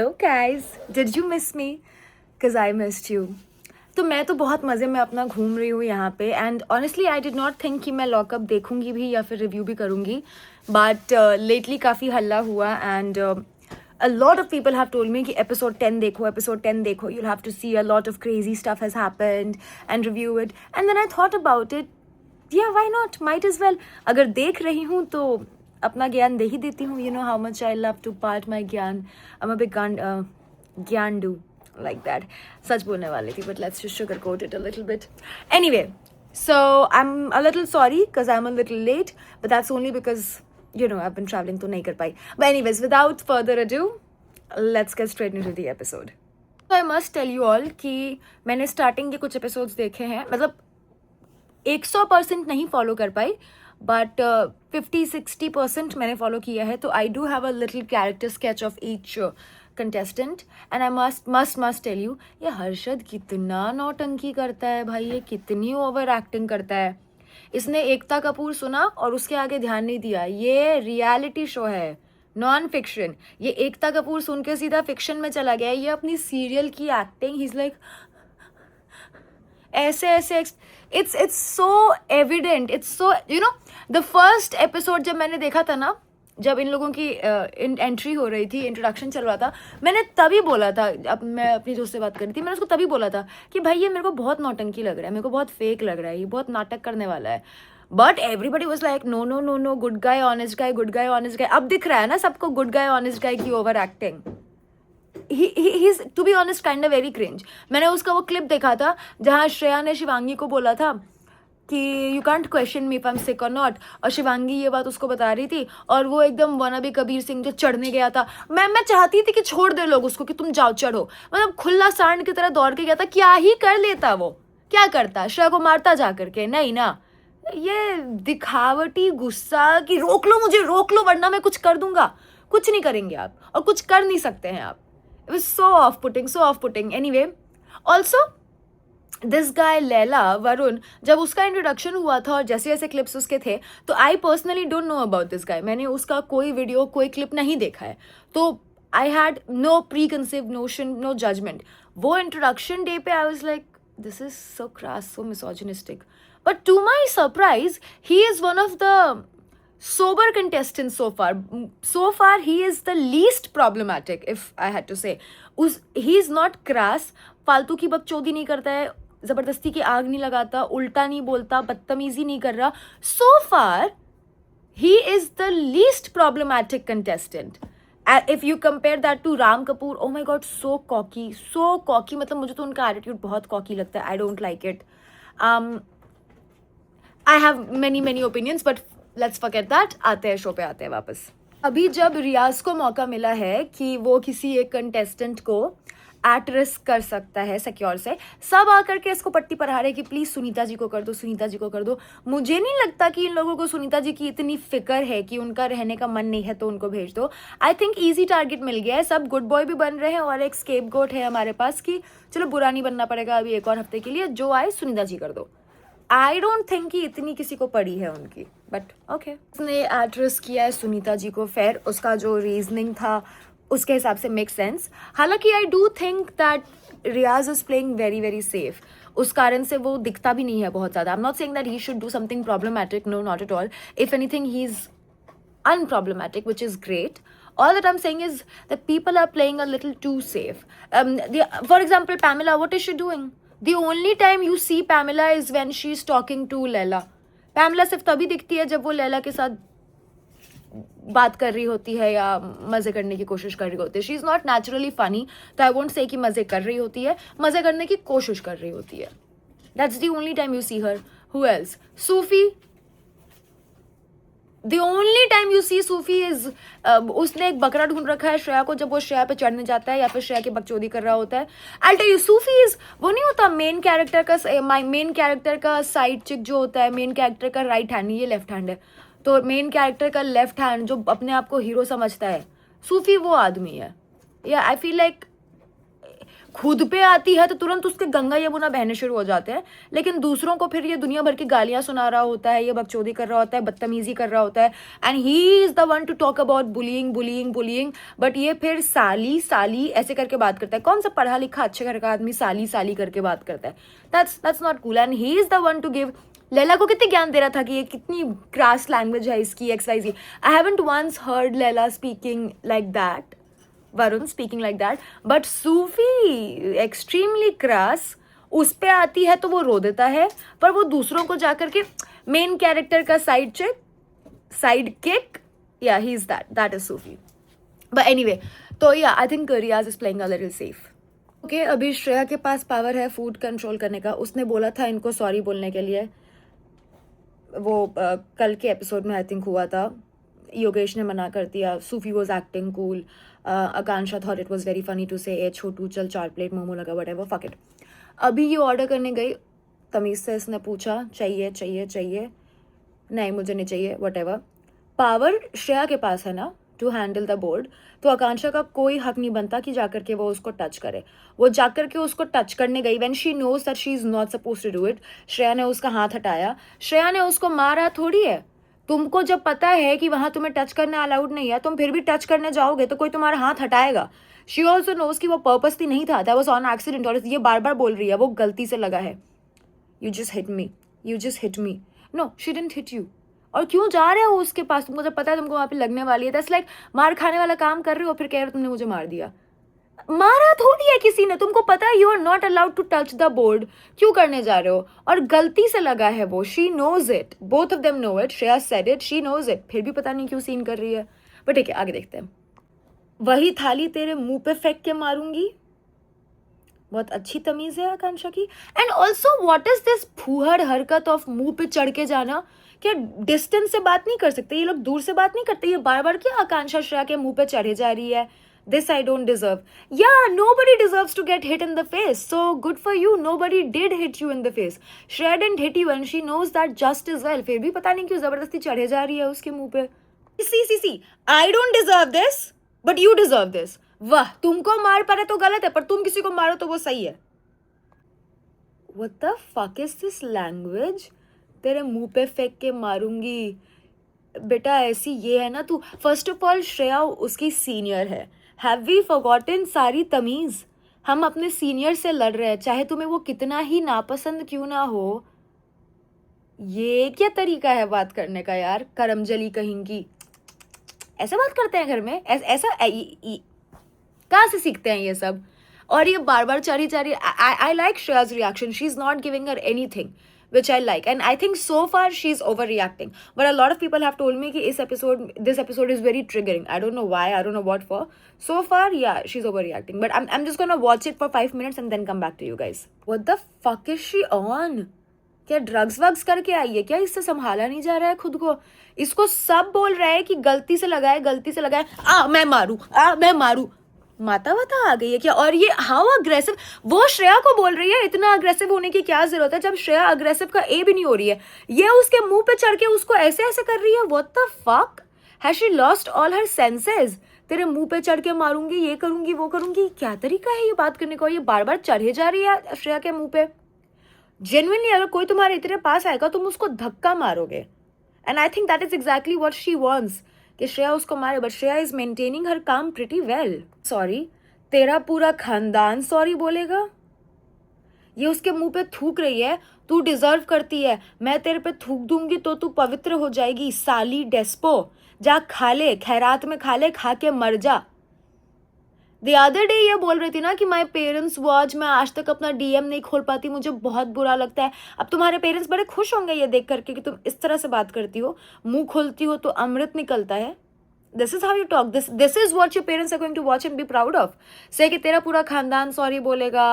Hello guys, did you miss me? Cause I missed you. तो मैं तो बहुत मज़े में अपना घूम रही हूँ यहाँ पे and honestly I did not think कि मैं लॉकअप देखूँगी भी या फिर रिव्यू भी करूँगी बट लेटली काफ़ी हल्ला हुआ and a lot of people have told me कि episode 10 देखो episode 10 देखो, you'll have to see a lot of crazy stuff has happened and review it. And then I thought about it, yeah, why not, might as well. अगर देख रही हूँ तो अपना ज्ञान दे ही देती हूँ. You know how much I love to part my ज्ञान. I'm a big ज्ञान do like that. सच बोलने वाली थी, but let's just sugarcoat it a little bit. Anyway, so I'm a little sorry because I'm a little late, but that's only because I've been traveling तो नहीं कर पाई. But anyways, without further ado, let's get straight into the episode. So I must tell you all कि मैंने starting के कुछ episodes देखे हैं, मतलब 100% नहीं फॉलो कर पाई बट 50-60% मैंने फॉलो किया है. तो I do have a little character sketch of each contestant and I must tell you, ये हर्षद कितना नौटंकी करता है भाई, ये कितनी ओवर एक्टिंग करता है. इसने एकता कपूर सुना और उसके आगे ध्यान नहीं दिया. ये रियलिटी शो है, नॉन फिक्शन. ये एकता कपूर सुन के सीधा फिक्शन में चला गया. ये अपनी सीरियल की एक्टिंग, ही इज लाइक ऐसे it's so evident, it's so the first episode जब मैंने देखा था ना, जब इन लोगों की एंट्री हो रही थी, इंट्रोडक्शन चल रहा था, मैंने तभी बोला था, अब मैं अपनी दोस्त से बात कर रही थी, मैंने उसको तभी बोला था कि भाई ये मेरे को बहुत नौटंकी लग रहा है, मेरे को बहुत फेक लग रहा है, ये बहुत नाटक करने वाला है. But everybody was like no no no no, good guy honest guy, good guy honest guy. अब दिख रहा है ना सबको गुड गाय ऑनेस्ट गाय की over acting. he's to be honest kind of very cringe. मैंने उसका वो क्लिप देखा था जहाँ श्रेया ने शिवांगी को बोला था कि you can't question me if I am sick और नॉट, और शिवांगी ये बात उसको बता रही थी और वो एकदम वनाबी कबीर सिंह जो चढ़ने गया था. मैं चाहती थी कि छोड़ दे लोग उसको कि तुम जाओ चढ़ो, मतलब खुला सांड की तरह दौड़ के गया था. क्या ही कर लेता वो, क्या करता, श्रेया को मारता जा करके? नहीं ना, ये दिखावटी गुस्सा कि रोक लो मुझे, रोक लो वरना मैं कुछ कर दूंगा. कुछ नहीं करेंगे आप और कुछ कर नहीं सकते हैं आप. It was so off-putting. Anyway, also this guy Laila Varun, जब उसका इंट्रोडक्शन हुआ था और जैसे जैसे क्लिप्स उसके थे, तो I personally don't know about this guy. मैंने उसका कोई वीडियो, कोई क्लिप नहीं देखा है, तो I had no preconceived notion, no judgement. वो इंट्रोडक्शन डे पे I was like this is so crass, so misogynistic. But to my surprise he is one of the sober contestant so far. He is the least problematic, if I had to say. He is not crass, फालतू की बकचोदी नहीं करता है, ज़बरदस्ती की आग नहीं लगाता, उल्टा नहीं बोलता, बदतमीजी नहीं कर रहा. So far he is the least problematic contestant. If you compare that to Ram Kapoor, oh my god, so cocky, मतलब मुझे तो उनका attitude बहुत cocky लगता है. I don't like it. I have many opinions, but let's forget that. आते हैं show पे, आते हैं वापस. अभी जब रियाज को मौका मिला है कि वो किसी एक कंटेस्टेंट को एट रिस्क कर सकता है सिक्योर से, सब आकर के इसको पट्टी पर हारे कि प्लीज़ सुनीता जी को कर दो, सुनीता जी को कर दो. मुझे नहीं लगता कि इन लोगों को सुनीता जी की इतनी फिक्र है कि उनका रहने का मन नहीं है तो उनको भेज दो. आई थिंक ईजी टारगेट मिल गया है. सब गुड बॉय भी बन रहे हैं और एक स्केप गोट है हमारे पास कि चलो बुरा नहीं बनना पड़ेगा अभी एक और हफ्ते के लिए, जो आए सुनीता जी कर दो. आई डोंट थिंक कि इतनी किसी को पड़ी है उनकी, बट ओके. उसने एड्रेस किया है सुनीता जी को, फेयर. उसका जो रीजनिंग था उसके हिसाब से मेक सेंस. हालांकि I do think that Riyaz is playing very safe. उस कारण से वो दिखता भी नहीं है बहुत ज़्यादा. I am not saying that he should do something problematic, no not at all. If anything he is unproblematic, which is great. All that I'm saying is that people are playing a little too safe. For example, Pamela, what is she doing? The only time you see Pamela is when she's talking to Laila. Pamela सिर्फ तभी दिखती है जब वो लैला के साथ बात कर रही होती है या मज़े करने की कोशिश कर रही होती है. She is not naturally funny, तो आई वोंट से कि मज़े कर रही होती है, मज़े करने की कोशिश कर रही होती है. That's the only time you see her. Who else? Sufi. The only time you see Sufi is उसने एक बकरा ढूंढ रखा है श्रेया को जब वो श्रेया पे चढ़ने जाता है या फिर श्रेया की बकचोदी कर रहा होता है. I'll tell you, Sufi is वो नहीं होता मेन कैरेक्टर का साइड चिक जो होता है, मेन कैरेक्टर का राइट हैंड, ये लेफ्ट हैंड है, तो मेन कैरेक्टर का लेफ्ट हैंड जो अपने आप को हीरो समझता है, सूफी वो आदमी है. या आई फील लाइक खुद पे आती है तो तुरंत उसके गंगा यमुना बहने शुरू हो जाते हैं, लेकिन दूसरों को फिर ये दुनिया भर की गालियां सुना रहा होता है, ये बकचोदी कर रहा होता है, बदतमीजी कर रहा होता है, and he is the one two talk about bullying bullying bullying, but ये फिर साली साली ऐसे करके बात करता है। कौन सा पढ़ा लिखा अच्छे घर का आदमी साली साली करके बात करता है? That's not cool, and he is the one two give. Laila को कितनी ज्ञान दे रहा था कि ये कितनी क्रास लैंग्वेज है इसकी, XYZ। I haven't once heard Laila speaking like that, Varun speaking like that, but Sufi extremely crass. उस पे आती है तो वो रो देता है, पर वो दूसरों को जाकर के मेन कैरेक्टर का sidekick, yeah he is that is Sufi. But anyway, तो yeah I think Riyaz is playing a little safe. Okay, अभी श्रेया के पास पावर है फूड कंट्रोल करने का। उसने बोला था इनको सॉरी बोलने के लिए, वो कल के एपिसोड में आई थिंक हुआ था। योगेश ने मना कर दिया, Sufi was acting cool, Akanksha thought it was very funny to say a छोटू चल 4 प्लेट मोमो लगा, व्हाटएवर, फक इट। अभी ये ऑर्डर करने गई, तमीज़ से इसने पूछा चाहिए चाहिए चाहिए, नहीं मुझे नहीं चाहिए, व्हाटएवर। पावर श्रेया के पास है ना टू हैंडल द बोर्ड, तो आकांक्षा का कोई हक नहीं बनता कि जाकर के वो उसको टच करे। वो जाकर के उसको टच करने गई when she knows that she is not suppose to do it. Shreya ने उसका हाथ हटाया, श्रेया ने उसको मारा थोड़ी है। तुमको जब पता है कि वहां तुम्हें टच करना अलाउड नहीं है, तुम फिर भी टच करने जाओगे तो कोई तुम्हारा हाथ हटाएगा। शी ऑल्सो नोज कि वो पर्पसली नहीं था, दैट वाज ऑन एक्सीडेंट, और ये बार बार बोल रही है वो गलती से लगा है। You just hit me, you just hit me, no she didn't hit you. और क्यों जा रहे हो उसके पास? तुमको जब पता है तुमको वहां पे लगने वाली है, दैट्स लाइक मार खाने वाला काम कर रहे हो, फिर कह रहे हो तुमने मुझे मार दिया। मारा थोड़ी है किसी ने, तुमको पता है you are not allowed to touch the board, क्यों करने जा रहे हो? और गलती से लगा है वो, she knows it, both of them know it, Shreya said it, she knows it, फिर भी पता नहीं क्यों सीन कर रही है। बट ठीक है, आगे देखते हैं। वही थाली तेरे मुंह पे फेंक के मारूंगी, बहुत अच्छी तमीज है आकांक्षा की। And also what is this फूहड़ हरकत ऑफ मुंह पे चढ़ के जाना? क्या डिस्टेंस से बात नहीं कर सकते ये लोग? दूर से बात नहीं करते? ये बार बार क्या आकांक्षा श्रेया के मुंह पे चढ़े जा रही है? This I don't deserve. Yeah, nobody deserves to get hit in the face. So good for you. Nobody did hit you in the face. Shreya didn't hit you and she knows that just as well. फिर भी पता नहीं क्यों जबरदस्ती चढ़े जा रही है उसके मुंह पे। See. I don't deserve this, but you deserve this. वाह, तुमको मार पड़े तो गलत है, पर तुम किसी को मारो तो वो सही है। What the fuck is this language? तेरे मुंह पे फेंक के मारूंगी। बेटा ऐसी ये है ना तू। फर्स्ट ऑफ ऑल श्रेया उसकी सीनियर है। हैव वी फॉरगॉटन सारी तमीज? हम अपने सीनियर से लड़ रहे हैं, चाहे तुम्हें वो कितना ही नापसंद क्यों ना हो। ये क्या तरीका है बात करने का यार, करमजली कहेंगी। ऐसे बात करते हैं घर में? ऐसा कहाँ से सीखते हैं ये सब? और ये बार बार चारी I like Shreya's reaction. She's not giving her anything, which I like, and I think so far she's overreacting. But a lot of people have told me कि this episode is very triggering. I don't know why, I don't know what for. So far, yeah, she's overreacting. But I'm just gonna watch it for 5 minutes and then come back to you guys. What the fuck is she on? क्या drugs वग्स करके आई है क्या? इससे संभाला नहीं जा रहा है खुद को। इसको सब बोल रहा है कि गलती से लगा है, मैं मारू। माता वाता आ गई है क्या? और ये हाउ अग्रेसिव, वो श्रेया को बोल रही है। इतना अग्रेसिव होने की क्या जरूरत है जब श्रेया अग्रेसिव का ए भी नहीं हो रही है? ये उसके मुंह पे चढ़ के उसको ऐसे ऐसे कर रही है। What the fuck, has she lost all her senses? तेरे मुंह पे चढ़ के मारूंगी, ये करूंगी, वो करूंगी, क्या तरीका है ये बात करने का? ये बार बार चढ़े जा रही है श्रेया के मुंह पे। जेन्युइनली अगर कोई तुम्हारे इतने पास आएगा तुम उसको धक्का मारोगे, and I think that is exactly what she wants कि श्रेया उसको मारे। बट श्रेया इज मेंटेनिंग हर काम प्रिटी वेल। सॉरी, तेरा पूरा खानदान सॉरी बोलेगा? ये उसके मुंह पे थूक रही है। तू डिजर्व करती है, मैं तेरे पे थूक दूंगी तो तू पवित्र हो जाएगी। साली डेस्पो, जा खा ले, खैरात में खा ले, खा के मर जा। द अदर डे ये बोल रही थी ना कि माई पेरेंट्स वॉच, मैं आज तक अपना DM नहीं खोल पाती, मुझे बहुत बुरा लगता है। अब तुम्हारे पेरेंट्स बड़े खुश होंगे ये देख करके कि तुम इस तरह से बात करती हो, मुंह खोलती हो तो अमृत निकलता है। This is how you talk, this is what your parents are going to watch and be proud of. से कि तेरा पूरा खानदान सॉरी बोलेगा।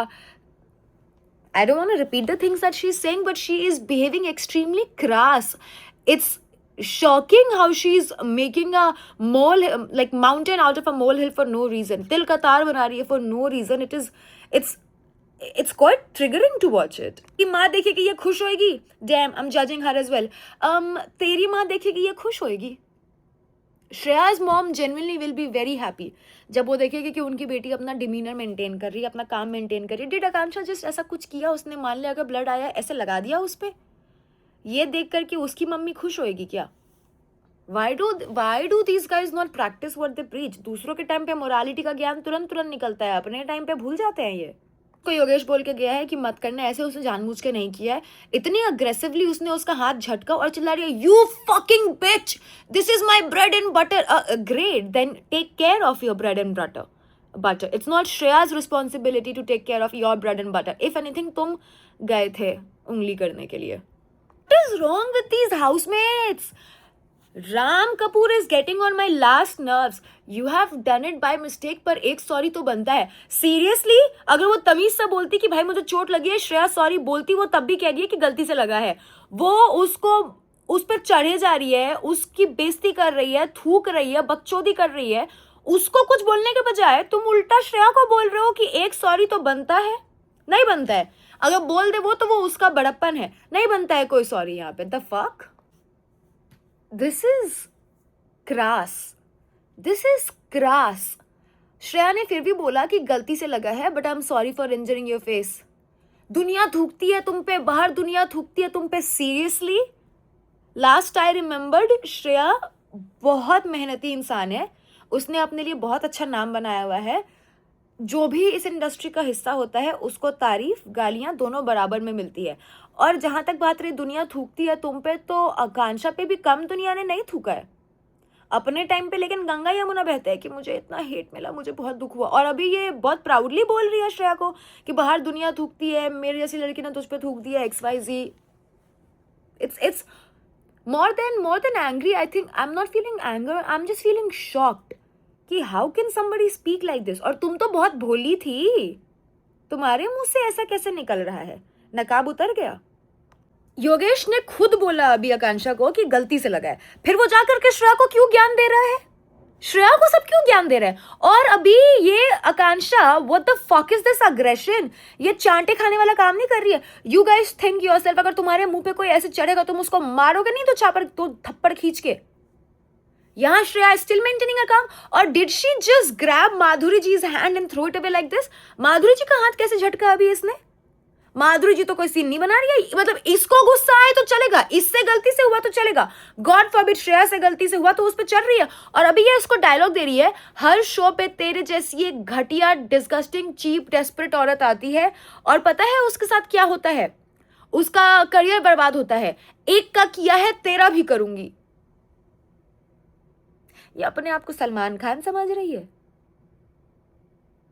I don't want to repeat the things that she is saying, but she is behaving extremely crass. It's shocking how she's making a mountain out of a molehill for no reason. तिल का तार बना रही है for no reason. It's quite triggering to watch it. कि माँ देखेगी ये खुश होएगी. Damn, I'm judging her as well. तेरी माँ देखेगी ये खुश होएगी. Shreya's mom genuinely will be very happy जब वो देखेगी कि उनकी बेटी अपना डिमीनर मेंटेन कर रही है, अपना काम मेंटेन कर रही है. डिड आकांक्षा जस्ट ऐसा कुछ किया, उसने मान लिया अगर ब्लड आया ऐसे लगा दिया उस पर? ये देख कर कि उसकी मम्मी खुश होएगी क्या? Why do these guys not practice what they preach? दूसरों के टाइम पे मोरालिटी का ज्ञान तुरंत निकलता है, अपने टाइम पे भूल जाते हैं. ये को योगेश बोल के गया है कि मत करना ऐसे, उसने जानबूझ के नहीं किया है. इतनी अग्रेसिवली उसने उसका हाथ झटका और चिल्ला रही है, you fucking bitch, this is my bread and butter. Great, then take care of your bread and butter. It's not Shreya's responsibility to take care of your bread and butter. If anything तुम गए थे उंगली करने के लिए. What is wrong with these housemates? Ram Kapoor is getting on my last nerves. You have done it by mistake, पर एक sorry तो बनता है. सीरियसली, अगर वो तमीज से बोलती कि भाई मुझे चोट लगी है, श्रेया सॉरी बोलती, वो तब भी कह रही है कि गलती से लगा है. वो उसको उस पर चढ़े जा रही है, उसकी बेइज्जती कर रही है, थूक रही है, बकचोदी कर रही है. उसको कुछ बोलने के बजाय तुम उल्टा श्रेया को बोल रहे हो कि एक सॉरी तो बनता है. नहीं बनता है. अगर बोल दे वो तो वो उसका बड़प्पन है. नहीं बनता है कोई सॉरी यहाँ पे. The fuck, this is cross. This is cross. Shreya ने फिर भी बोला कि गलती से लगा है, but I am sorry for injuring your face. दुनिया थूकती है तुम पे, बाहर दुनिया थूकती है तुम पे. Seriously, last I remembered, Shreya बहुत मेहनती इंसान है. उसने अपने लिए बहुत अच्छा नाम बनाया हुआ है. जो भी इस इंडस्ट्री का हिस्सा होता है उसको तारीफ गालियां दोनों बराबर में मिलती है. और जहां तक बात रही दुनिया थूकती है तुम पे, तो आकांक्षा पे भी कम दुनिया ने नहीं थूका है अपने टाइम पे. लेकिन गंगा यमुना बहते हैं कि मुझे इतना हेट मिला, मुझे बहुत दुख हुआ. और अभी ये बहुत प्राउडली बोल रही है श्रेया को कि बाहर दुनिया थूकती है, मेरी जैसी लड़की ने तुझ पे थूक दिया, XYZ. It's more than angry. I think I'm not feeling anger, I'm just feeling shocked कि how can somebody speak like this. और तुम तो बहुत भोली थी, तुम्हारे मुंह से ऐसा कैसे निकल रहा है? नकाब उतर गया. योगेश ने खुद बोला अभी आकांक्षा को कि गलती से लगा है, फिर वो जाकर के श्रेया को क्यों ज्ञान दे रहा है? श्रेया को सब क्यों ज्ञान दे रहे हैं? और अभी ये Akanksha, what the fuck is this aggression? ये चांटे खाने वाला काम नहीं कर रही है. यू गाइस थिंक योरसेल्फ, अगर तुम्हारे मुंह पे कोई ऐसे चढ़ेगा तुम उसको मारोगे नहीं, तो चापर तो थप्पड़ खींच के. यहाँ श्रेया स्टिल मेंटेनिंग अ काम. और did she just grab Madhuri ji's hand and throw it away like this? Madhuri ji का हाथ कैसे झटका अभी इसने? माधुरी जी तो कोई सीन नहीं बना रही है. मतलब इसको गुस्सा आए तो चलेगा, इससे गलती से हुआ तो चलेगा, गॉड फॉरबिड श्रेया से गलती से हुआ तो उस पर चल रही है. और अभी ये इसको डायलॉग दे रही है, हर शो पे तेरे जैसी एक घटिया, डिस्गस्टिंग, चीप, डेस्परेट औरत आती है और पता है उसके साथ क्या होता है? उसका करियर बर्बाद होता है. एक का किया है तेरा भी करूंगी. ये अपने आप को सलमान खान समझ रही है.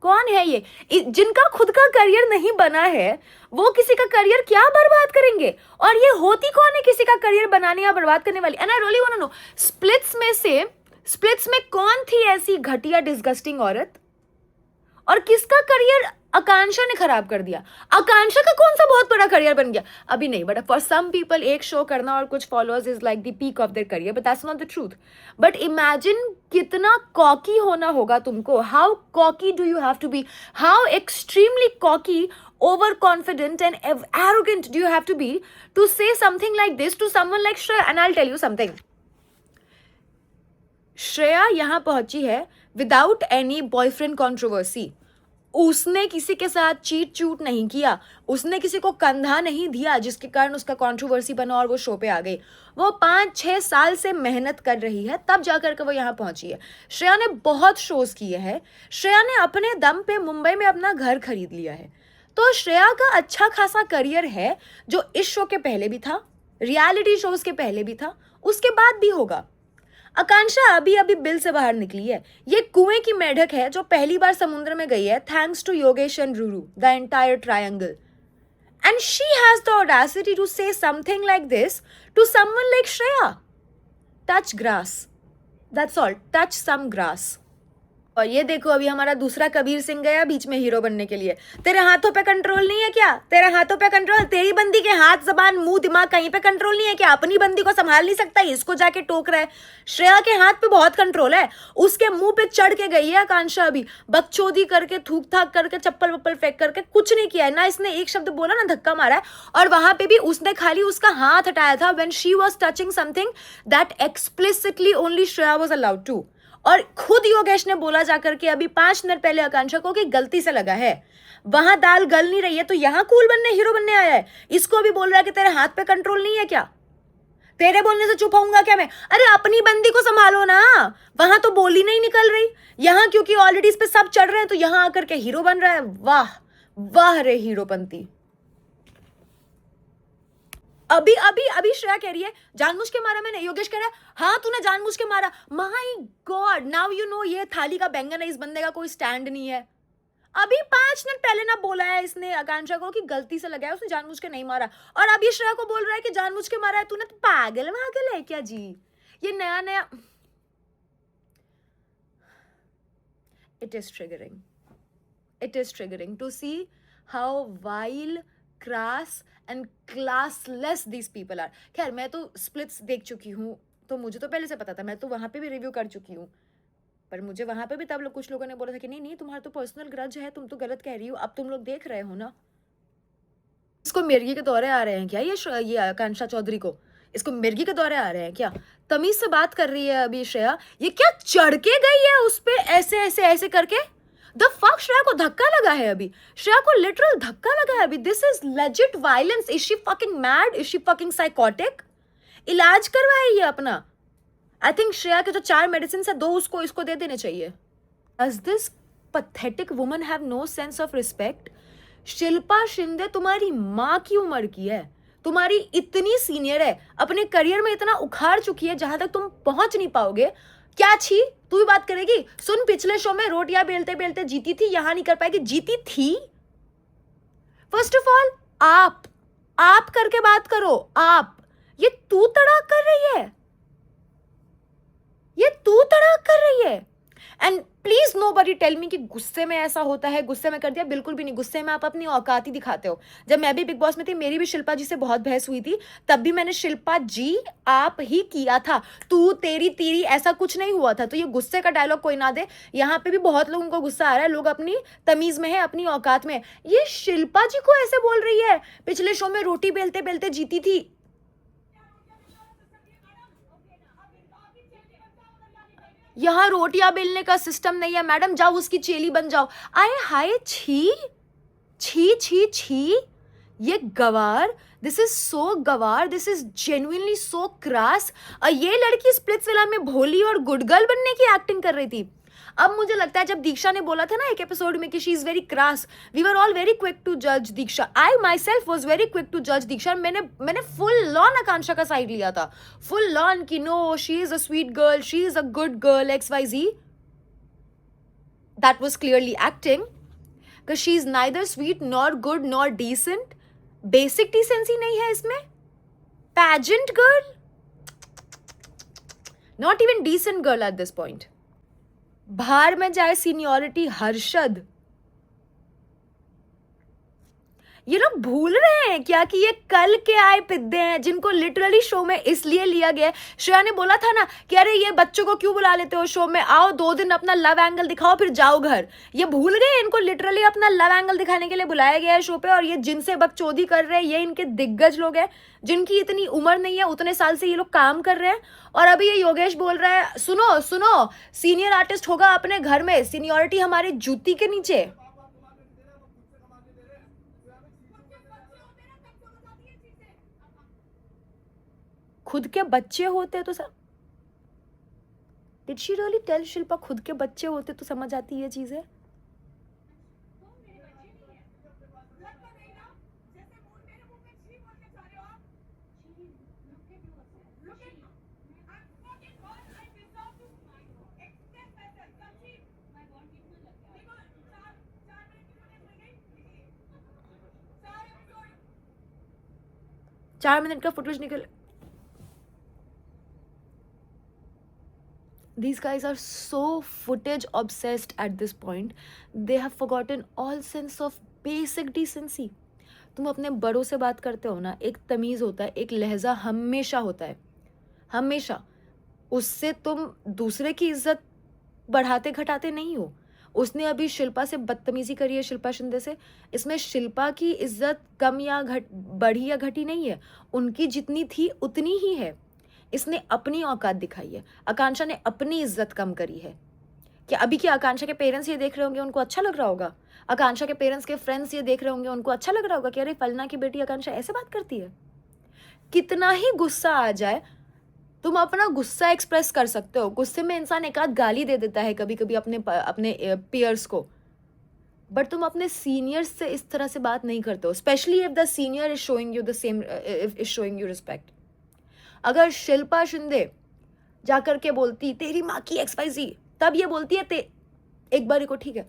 कौन है ये? जिनका खुद का करियर नहीं बना है वो किसी का करियर क्या बर्बाद करेंगे? और ये होती कौन है किसी का करियर बनाने या बर्बाद करने वाली? And I really want to know, splits में कौन थी ऐसी घटिया, डिस्गस्टिंग औरत? और किसका करियर आकांक्षा ने खराब कर दिया? आकांक्षा का कौन सा बहुत बड़ा करियर बन गया? अभी नहीं, बट फॉर सम पीपल एक शो करना और कुछ followers is like the peak of their career, but that's not the truth. But imagine कितना कॉकी होना होगा तुमको. How cocky do you have to be? How extremely cocky, overconfident and arrogant do you have to be to say something like this to someone like Shreya? And I will tell you something. Shreya यहां पहुंची है without any boyfriend controversy. उसने किसी के साथ cheat चूट नहीं किया, उसने किसी को कंधा नहीं दिया जिसके कारण उसका कंट्रोवर्सी बना और वो शो पे आ गई. वो 5-6 साल से मेहनत कर रही है, तब जाकर के वो यहाँ पहुंची है. श्रेया ने बहुत शोज किए हैं. श्रेया ने अपने दम पे मुंबई में अपना घर खरीद लिया है. तो श्रेया का अच्छा खासा करियर है, जो इस शो के पहले भी था, रियलिटी शोज के पहले भी था, उसके बाद भी होगा. आकांक्षा अभी अभी बिल से बाहर निकली है. ये कुएं की मेढक है जो पहली बार समुद्र में गई है, thanks to Yogesh and Ruru, the entire triangle. And she has the audacity to say something like this to someone like Shreya. Touch grass, that's all. Touch some grass. और ये देखो अभी हमारा दूसरा कबीर सिंह गया बीच में हीरो बनने के लिए। तेरे हाथों पे कंट्रोल नहीं है क्या? तेरे हाथों पे कंट्रोल, तेरी बंदी के हाथ जबान मुंह दिमाग कहीं पे कंट्रोल नहीं है क्या? अपनी बंदी को संभाल नहीं सकता, इसको जाके टोक रहा है। श्रेया के हाथ पे बहुत कंट्रोल है, उसके मुंह पे चढ़ के गई है आकांक्षा अभी, बकचोदी करके थूक थाक करके चप्पल वप्पल फेंक करके, कुछ नहीं किया है ना इसने, एक शब्द बोला ना धक्का मारा है। और वहां पे भी उसने खाली उसका हाथ हटाया था when she was touching something that explicitly only Shreya was allowed to. और खुद योगेश ने बोला जाकर के अभी 5 मिनट पहले आकांक्षा को कि गलती से लगा है, वहां दाल गल नहीं रही है तो यहां कूल बनने हीरो बनने आया है। इसको अभी बोल रहा है कि तेरे हाथ पे कंट्रोल नहीं है क्या? तेरे बोलने से चुप होऊंगा क्या मैं? अरे अपनी बंदी को संभालो ना, वहां तो बोली नहीं निकल रही, यहां क्योंकि ऑलरेडी इस पे सब चढ़ रहे हैं तो यहां आकर के हीरो बन रहा है। वाह वाह रे हीरोपंती। अभी अभी अभी श्रेया कह रही है जानबूझ के मारा मैंने, योगेश कह रहा है हाँ तूने जानबूझ के मारा। My God, now you know ये थाली का बैंगन है, इस बंदे का कोई स्टैंड नहीं है। अभी 5 मिनट पहले ना बोला है इसने आकांक्षा को कि गलती से लगा है, उसने जानबूझ के नहीं मारा, और अभी श्रेया को बोल रहा है कि जानबूझ के मारा है तूने। तो पागल वागल है क्या जी? ये नया नया, it is triggering, it is triggering to see how vile, crass and classless these people are. खैर मैं तो स्प्लिट्स देख चुकी हूँ तो मुझे तो पहले से पता था, मैं तो वहां पे भी रिव्यू कर चुकी हूँ, पर मुझे वहां पे भी तब लोग कुछ लोगों ने बोला था कि नहीं नहीं तुम्हारा तो पर्सनल ग्रज है, तुम तो गलत कह रही हो। अब तुम लोग देख रहे हो ना, इसको मिर्गी के दौरे आ रहे हैं क्या? ये आकांक्षा चौधरी को इसको मिर्गी के दौरे आ रहे हैं क्या? तमीज से बात कर रही है अभी श्रेया, ये क्या चढ़ के गई है उस पे ऐसे ऐसे ऐसे करके। द फक, श्रेया को धक्का लगा है अभी, श्रेया को लिटरल धक्का लगा है अभी। This is legit violence. Is she fucking mad? Is she fucking psychotic? इलाज करवाए ये अपना। आई थिंक श्रेया के जो 4 मेडिसिन है 2 उसको इसको दे देने चाहिए। Does this pathetic woman have no sense of respect? Shilpa Shinde तुम्हारी माँ की उम्र की है, तुम्हारी इतनी सीनियर है, अपने करियर में इतना उखाड़ चुकी है जहां तक तुम पहुंच नहीं पाओगे। क्या छी, तू भी बात करेगी? सुन, पिछले शो में रोटियां बेलते बेलते जीती थी, यहां नहीं कर पाएगी। जीती थी? फर्स्ट ऑफ ऑल आप करके बात करो। आप, ये तू तड़ाक कर रही है, ये तू तड़ाक कर रही है। And please nobody tell me कि गुस्से में ऐसा होता है, गुस्से में कर दिया, बिल्कुल भी नहीं। गुस्से में आप अपनी औकात ही दिखाते हो। जब मैं भी बिग बॉस में थी, मेरी भी शिल्पा जी से बहुत बहस हुई थी, तब भी मैंने शिल्पा जी आप ही किया था, तू तेरी तेरी ऐसा कुछ नहीं हुआ था। तो ये गुस्से का डायलॉग कोई ना दे। यहाँ पे भी बहुत लोगों को गुस्सा आ रहा है, लोग अपनी तमीज में है, अपनी औकात में। ये शिल्पा जी को ऐसे बोल रही है, पिछले शो में रोटी बेलते बेलते जीती थी। यहाँ रोटियां बेलने का सिस्टम नहीं है मैडम, जाओ उसकी चेली बन जाओ। आए हाय, छी छी छी छी, ये गवार, दिस इज सो गवार, this is genuinely so cross. ये लड़की स्प्लिट्स विला में भोली और गुड गर्ल बनने की एक्टिंग कर रही थी। अब मुझे लगता है जब दीक्षा ने बोला था ना एक एपिसोड में कि she is very cross, we were all very quick to जज Diksha. I myself was very quick to जज दीक्षा। मैंने फुल लॉन आकांक्षा का साइड लिया था, फुल लॉन कि no she is a sweet girl, she is a good girl, XYZ। That was clearly acting, because she is neither sweet nor good nor decent. Basic decency नहीं है इसमें। Pageant girl, not even decent girl at this point. बाहर में जाए seniority Harshad. ये लोग भूल रहे हैं क्या कि ये कल के आए पिद्दे हैं जिनको लिटरली शो में इसलिए लिया गया है। श्रेया ने बोला था ना कि अरे ये बच्चों को क्यों बुला लेते हो शो में, आओ 2 दिन अपना लव एंगल दिखाओ फिर जाओ घर। ये भूल गए इनको लिटरली अपना लव एंगल दिखाने के लिए बुलाया गया है शो पे। और ये जिनसे बकचोदी कर रहे हैं ये इनके दिग्गज लोग हैं जिनकी इतनी उम्र नहीं है, उतने साल से ये लोग काम कर रहे हैं। और अभी ये योगेश बोल रहा है सुनो सुनो, सीनियर आर्टिस्ट होगा अपने घर में, सीनियोरिटी हमारी जूती के नीचे। खुद के बच्चे होते तो did she really tell Shilpa खुद के बच्चे होते तो समझ आती ये चीजें। चार मिनट का फुटेज निकल। these guys are so footage obsessed at this point. They have forgotten all sense of basic decency. तुम अपने बड़ों से बात करते हो ना, एक तमीज़ होता है, एक लहजा हमेशा होता है, हमेशा. उससे तुम दूसरे की इज्जत बढ़ाते घटाते नहीं हो. उसने अभी शिल्पा से बदतमीजी करी है, शिल्पा शिंदे से. इसमें शिल्पा की इज्जत कम या बढ़ी या घटी नहीं है, उनकी जितनी थी उतनी ही है. इसने अपनी औकात दिखाई है. आकांक्षा ने अपनी इज्जत कम करी है. क्या अभी की आकांक्षा के पेरेंट्स ये देख रहे होंगे, उनको अच्छा लग रहा होगा? आकांक्षा के पेरेंट्स के फ्रेंड्स ये देख रहे होंगे, उनको अच्छा लग रहा होगा कि अरे फलना की बेटी आकांक्षा ऐसे बात करती है? कितना ही गुस्सा आ जाए, तुम अपना गुस्सा एक्सप्रेस कर सकते हो. गुस्से में इंसान एक आध गाली दे देता है कभी कभी अपने पीयर्स को, बट तुम अपने सीनियर्स से इस तरह से बात नहीं करते हो, specially if the senior is showing you the same, is showing you respect. अगर शिल्पा शिंदे जाकर के बोलती तेरी माँ की XYZ, तब ये बोलती है एक बार को ठीक है.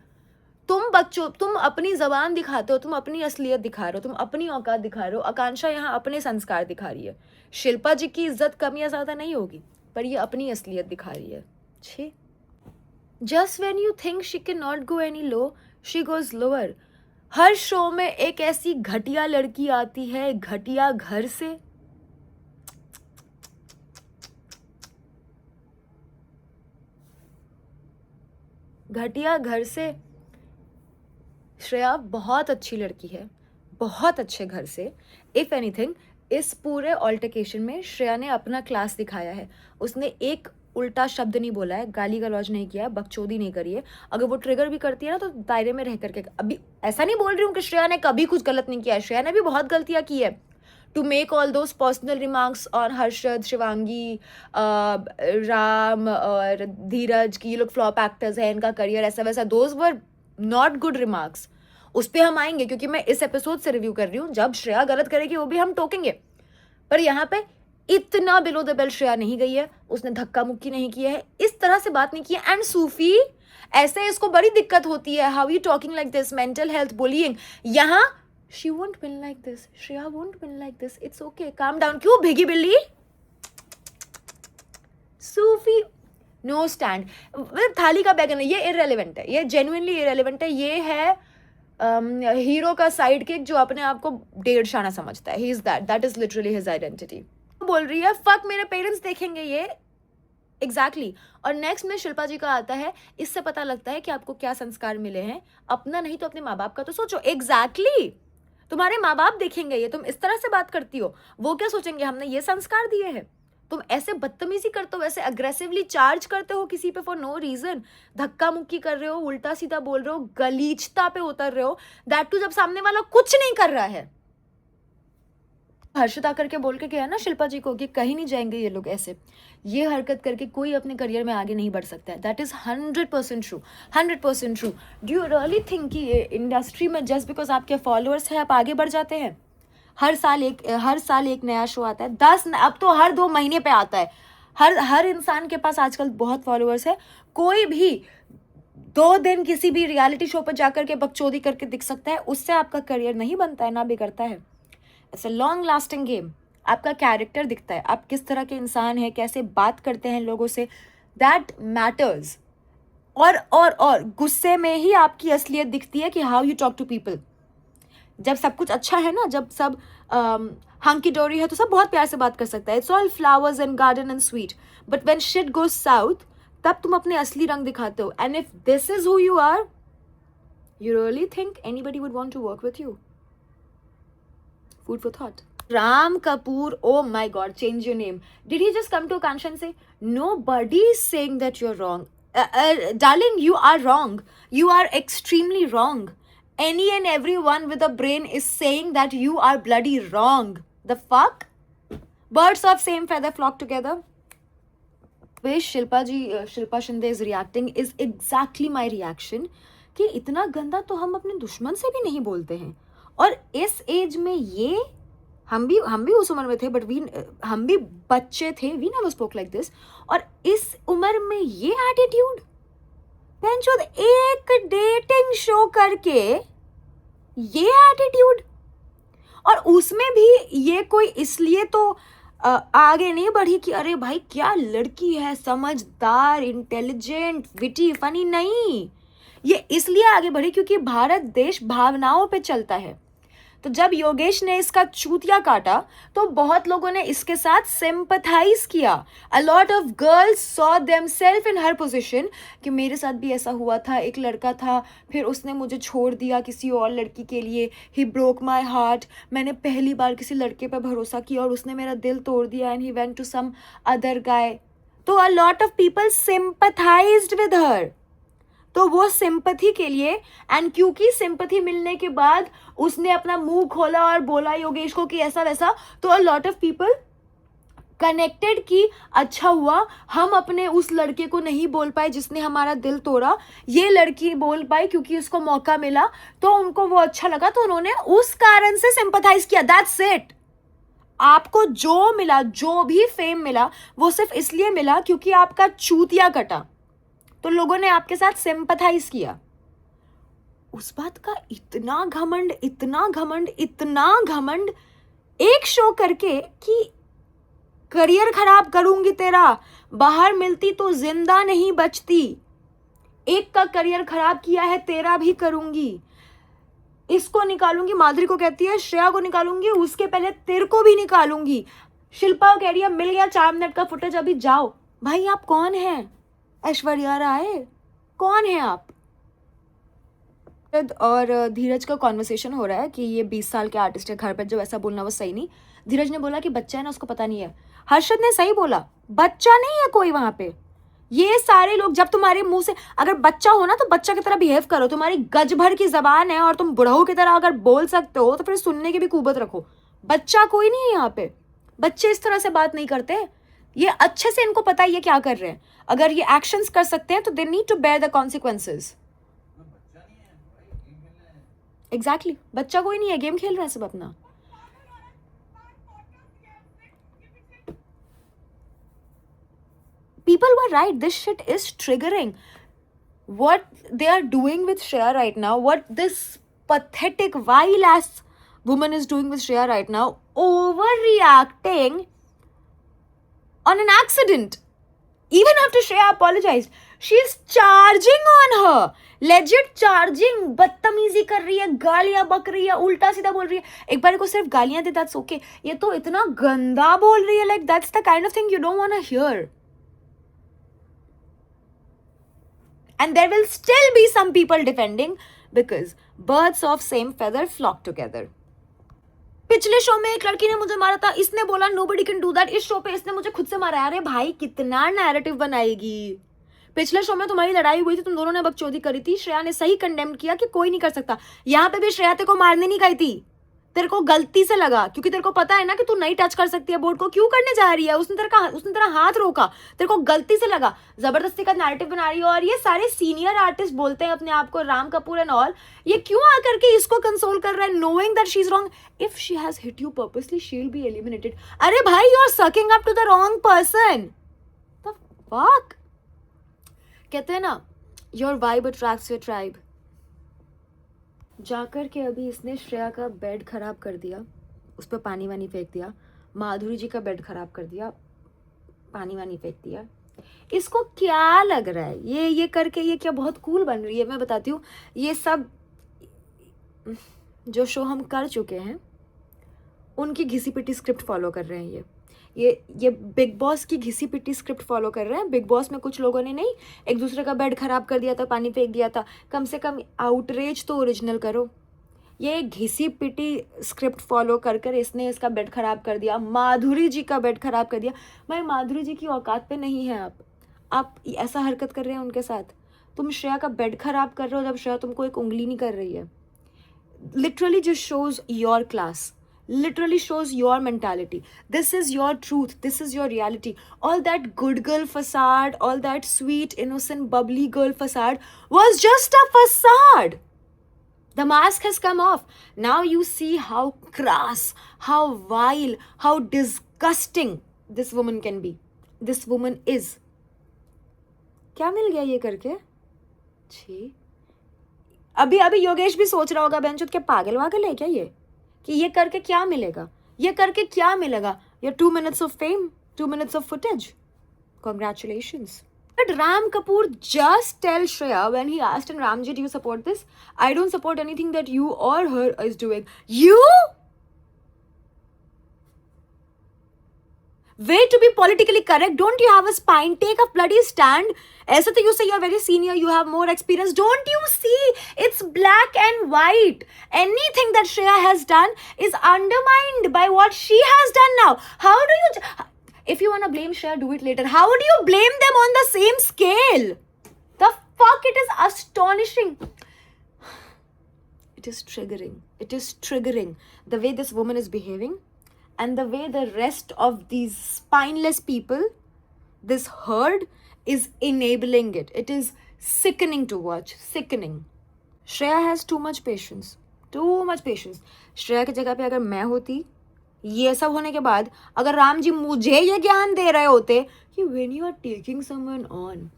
तुम बच्चों, तुम अपनी जबान दिखाते हो, तुम अपनी असलियत दिखा रहे हो, तुम अपनी औकात दिखा रहे हो. आकांक्षा यहाँ अपने संस्कार दिखा रही है. शिल्पा जी की इज्जत कम या ज्यादा नहीं होगी, पर ये अपनी असलियत दिखा रही है. छे just when you think she can not go any low, she goes lower. Her show में एक ऐसी घटिया लड़की आती है, घटिया घर से. घटिया घर से. श्रेया बहुत अच्छी लड़की है, बहुत अच्छे घर से. इफ एनीथिंग, इस पूरे ऑल्टरकेशन में श्रेया ने अपना क्लास दिखाया है. उसने एक उल्टा शब्द नहीं बोला है, गाली गलौज नहीं किया है, बकचोदी नहीं करी है. अगर वो ट्रिगर भी करती है ना, तो दायरे में रह करके. अभी ऐसा नहीं बोल रही हूँ कि श्रेया ने कभी कुछ गलत नहीं किया है, श्रेया ने भी बहुत गलतियाँ की है. To make all those personal remarks on Harshad, Shivangi, Ram और धीरज की ये लोग फ्लॉप एक्टर्स हैं, इनका करियर ऐसा वैसा, those were not good remarks. उस पर हम आएंगे क्योंकि मैं इस एपिसोड से रिव्यू कर रही हूँ. जब श्रेया गलत करेगी वो भी हम टोकेंगे, पर यहाँ पे इतना बिलो द बेल्ट श्रेया नहीं गई है. उसने धक्का मुक्की नहीं किया है, इस तरह से बात नहीं की है. एंड सूफी ऐसे इसको बड़ी दिक्कत होती है. How you talking like this, mental health, bullying. यहाँ she won't win like this, Shreya won't win like this, it's okay, calm down. क्यों भेगी बिल्ली? सूफी नो स्टैंड. थाली का बैगन है, ये इररेलेवेंट है, ये जेन्युइनली इररेलेवेंट है. ये है हीरो का साइड किक जो अपने आप को डेढ़ शाना समझता है. ही is that is literally his identity. बोल रही है फक मेरे पेरेंट्स देखेंगे ये. एग्जैक्टली. और नेक्स्ट में शिल्पा जी का आता है. इससे पता लगता है कि आपको क्या संस्कार मिले हैं. अपना नहीं तो अपने माँ बाप का तो सोचो. एग्जैक्टली. तुम्हारे माँ बाप देखेंगे ये, तुम इस तरह से बात करती हो, वो क्या सोचेंगे हमने ये संस्कार दिए हैं. तुम ऐसे बदतमीजी करते हो, ऐसे अग्रेसिवली चार्ज करते हो किसी पे फॉर नो रीजन. धक्का मुक्की कर रहे हो, उल्टा सीधा बोल रहे हो, गलीचता पे उतर रहे हो, दैट टू जब सामने वाला कुछ नहीं कर रहा है. हर्षद आकर के बोल के गया ना शिल्पा जी को कि कहीं नहीं जाएंगे ये लोग ऐसे. ये हरकत करके कोई अपने करियर में आगे नहीं बढ़ सकता है. That is 100% true, 100% true. Do you really think कि इंडस्ट्री में जस्ट बिकॉज आपके फॉलोअर्स हैं आप आगे बढ़ जाते हैं? हर साल एक नया शो आता है. 10 अब तो हर 2 महीने पे आता है. हर इंसान के पास आजकल बहुत फॉलोअर्स है. कोई भी 2 दिन किसी भी रियलिटी शो पर जाकर के बकचोदी करके दिख सकता है. उससे आपका करियर नहीं बनता है, ना बिगड़ता है. It's a long lasting game. आपका कैरेक्टर दिखता है, आप किस तरह के इंसान हैं, कैसे बात करते हैं लोगों से, दैट मैटर्स. और गुस्से में ही आपकी असलियत दिखती है कि how you talk to people. जब सब कुछ अच्छा है ना, जब सब हंकी डोरी है तो सब बहुत प्यार से बात कर सकता है. It's all flowers and garden and sweet. But when shit goes south, तब तुम अपने असली रंग दिखाते हो. And if this is who you are, you really think anybody would want to work with you? Food for thought. Ram Kapoor, oh my God, change your name. Did he just come to Akansha and say, nobody is saying that you're wrong. Darling, you are wrong. You are extremely wrong. Any and everyone with a brain is saying that you are bloody wrong. The fuck? Birds of same feather flock together. The way Shilpa Shinde is reacting is exactly my reaction. कि इतना गंदा तो हम अपने दुश्मन से भी नहीं बोलते हैं. और इस एज में ये हम भी उस उम्र में थे, बट हम भी बच्चे थे. We never spoke like this. और इस उम्र में ये एटीट्यूड, पेंचोद, एक डेटिंग शो करके ये एटीट्यूड. और उसमें भी ये कोई इसलिए तो आगे नहीं बढ़ी कि अरे भाई क्या लड़की है, समझदार, इंटेलिजेंट, विटी, फनी, नहीं। ये इसलिए आगे बढ़ी क्योंकि भारत देश भावनाओं पे चलता है। तो जब योगेश ने इसका चूतिया काटा तो बहुत लोगों ने इसके साथ सिंपथाइज किया। A lot of girls saw themselves in her position कि मेरे साथ भी ऐसा हुआ था, एक लड़का था, फिर उसने मुझे छोड़ दिया किसी और लड़की के लिए, ही ब्रोक माई हार्ट, मैंने पहली बार किसी लड़के पर भरोसा किया और उसने मेरा दिल तोड़ दिया, and he went to some other guy. तो a lot of people sympathised with her. तो वो सिंपथी के लिए, एंड क्योंकि सिंपथी मिलने के बाद उसने अपना मुंह खोला और बोला योगेश को कि ऐसा वैसा, तो a lot of people connected कि अच्छा हुआ हम अपने उस लड़के को नहीं बोल पाए जिसने हमारा दिल तोड़ा, ये लड़की बोल पाई क्योंकि उसको मौका मिला, तो उनको वो अच्छा लगा, तो उन्होंने उस कारण से सिंपथाइज किया। That's it. आपको जो मिला, जो भी फेम मिला, वो सिर्फ इसलिए मिला क्योंकि आपका चूतिया कटा, तो लोगों ने आपके साथ सिंपथाइज किया। उस बात का इतना घमंड, इतना घमंड, इतना घमंड एक शो करके कि करियर खराब करूंगी तेरा, बाहर मिलती तो जिंदा नहीं बचती, एक का करियर खराब किया है तेरा भी करूंगी, इसको निकालूंगी, माधुरी को कहती है, श्रेया को निकालूंगी, उसके पहले तेरे को भी निकालूंगी। शिल्पा कह रही है मिल गया 4 मिनट का फुटेज, अभी जाओ। भाई आप कौन हैं? ऐश्वर्या राय, कौन है आप? और धीरज का कॉन्वर्सेशन हो रहा है कि ये 20 साल के आर्टिस्ट है, घर पर जो ऐसा बोलना वो सही नहीं। धीरज ने बोला कि बच्चा है ना, उसको पता नहीं है। हर्षद ने सही बोला, बच्चा नहीं है कोई वहां पे। ये सारे लोग जब तुम्हारे मुंह से, अगर बच्चा हो ना तो बच्चा की तरह बिहेव करो, तुम्हारी गज भर की जबान है और तुम बुढ़ऊ की तरह अगर बोल सकते हो तो फिर सुनने की भी कुवत रखो। बच्चा कोई नहीं है यहाँ पे, बच्चे इस तरह से बात नहीं करते। ये अच्छे से इनको पता है ये क्या कर रहे हैं, अगर ये एक्शंस कर सकते हैं तो they need to bear the consequences. Exactly, बच्चा कोई नहीं है, गेम खेल रहे हैं सब अपना। People were right, this shit is triggering. What they are doing with Shreya right now, what this pathetic vile ass woman is doing with Shreya right now, overreacting on an accident. Even after Shreya apologized, she's charging on her. Legit charging, बदतमीजी कर रही है, गालियां बक रही है, उल्टा सीधा बोल रही है। एक बार को सिर्फ गालियां दे, that's okay, ये तो इतना गंदा बोल रही है, like that's the kind of thing you don't want to hear. And there will still be some people defending because birds of same feather flock together. पिछले शो में एक लड़की ने मुझे मारा था, इसने बोला nobody can do that, इस शो पे इसने मुझे खुद से मारा। अरे भाई कितना नैरेटिव बनाएगी। पिछले शो में तुम्हारी लड़ाई हुई थी, तुम दोनों ने बकचोदी करी थी, श्रेया ने सही कंडेम किया कि कोई नहीं कर सकता। यहाँ पे भी श्रेया तेरे को मारने नहीं गई थी, तेरे को गलती से लगा क्योंकि तेरे को पता है ना कि तू नहीं टच कर सकती है बोर्ड को, क्यों करने जा रही है, उसने तेरा हाथ रोका, तेरे को गलती से लगा, जबरदस्ती का नैरेटिव बना रही है। और ये सारे सीनियर आर्टिस्ट बोलते हैं अपने आप को, राम कपूर एंड ऑल, ये क्यों आकर के इसको कंसोल कर रहा है, knowing that she is wrong. If she has hit you purposely she will be eliminated. अरे भाई you are sucking up to the wrong person, the fuck. कहते हैं ना, your vibe attracts your tribe. जाकर के अभी इसने श्रेया का बेड खराब कर दिया, उस पर पानी वानी फेंक दिया, माधुरी जी का बेड खराब कर दिया, पानी वानी फेंक दिया। इसको क्या लग रहा है ये करके ये क्या बहुत कूल बन रही है? मैं बताती हूँ, ये सब जो शो हम कर चुके हैं उनकी घिसी पिटी स्क्रिप्ट फॉलो कर रहे हैं। ये बिग बॉस की घिसी पिटी स्क्रिप्ट फॉलो कर रहे हैं। बिग बॉस में कुछ लोगों ने नहीं एक दूसरे का बेड खराब कर दिया था, पानी फेंक दिया था, कम से कम आउटरेज तो ओरिजिनल करो। ये घिसी पिटी स्क्रिप्ट फॉलो कर कर इसने इसका बेड खराब कर दिया, माधुरी जी का बेड खराब कर दिया। भाई माधुरी जी की औकात पे नहीं है आप ऐसा हरकत कर रहे हैं उनके साथ। तुम श्रेया का बेड खराब कर रहे हो जब श्रेया तुमको एक उंगली नहीं कर रही है। Literally just shows your class, literally shows your mentality. This is your truth, this is your reality. All that good girl facade, all that sweet innocent bubbly girl facade was just a facade. The mask has come off. Now you see how crass, how vile, how disgusting this woman can be, this woman is. क्या मिल गया ये करके? छी। अभी योगेश भी सोच रहा होगा बेंचुत के पागल वागल है क्या ये, कि ये करके क्या मिलेगा, ये करके क्या मिलेगा। Your 2 minutes of fame, 2 minutes of footage. Congratulations. But Ram Kapoor just tell Shreya when he asked him, Ramji, do you support this? I don't support anything that you or her is doing. You? Way to be politically correct. Don't you have a spine? Take a bloody stand. As you say you're very senior, you have more experience. Don't you see? It's black and white. Anything that Shreya has done is undermined by what she has done now. How do you... If you want to blame Shreya, do it later. How do you blame them on the same scale? The fuck? It is astonishing. It is triggering. It is triggering. The way this woman is behaving and the way the rest of these spineless people, this herd, is enabling it. It is sickening to watch. Sickening. Shreya has too much patience. Too much patience. Shreya की जगह पे अगर मैं होती, ये सब होने के बाद अगर राम जी मुझे ये ज्ञान दे रहे होते कि when you are taking someone on,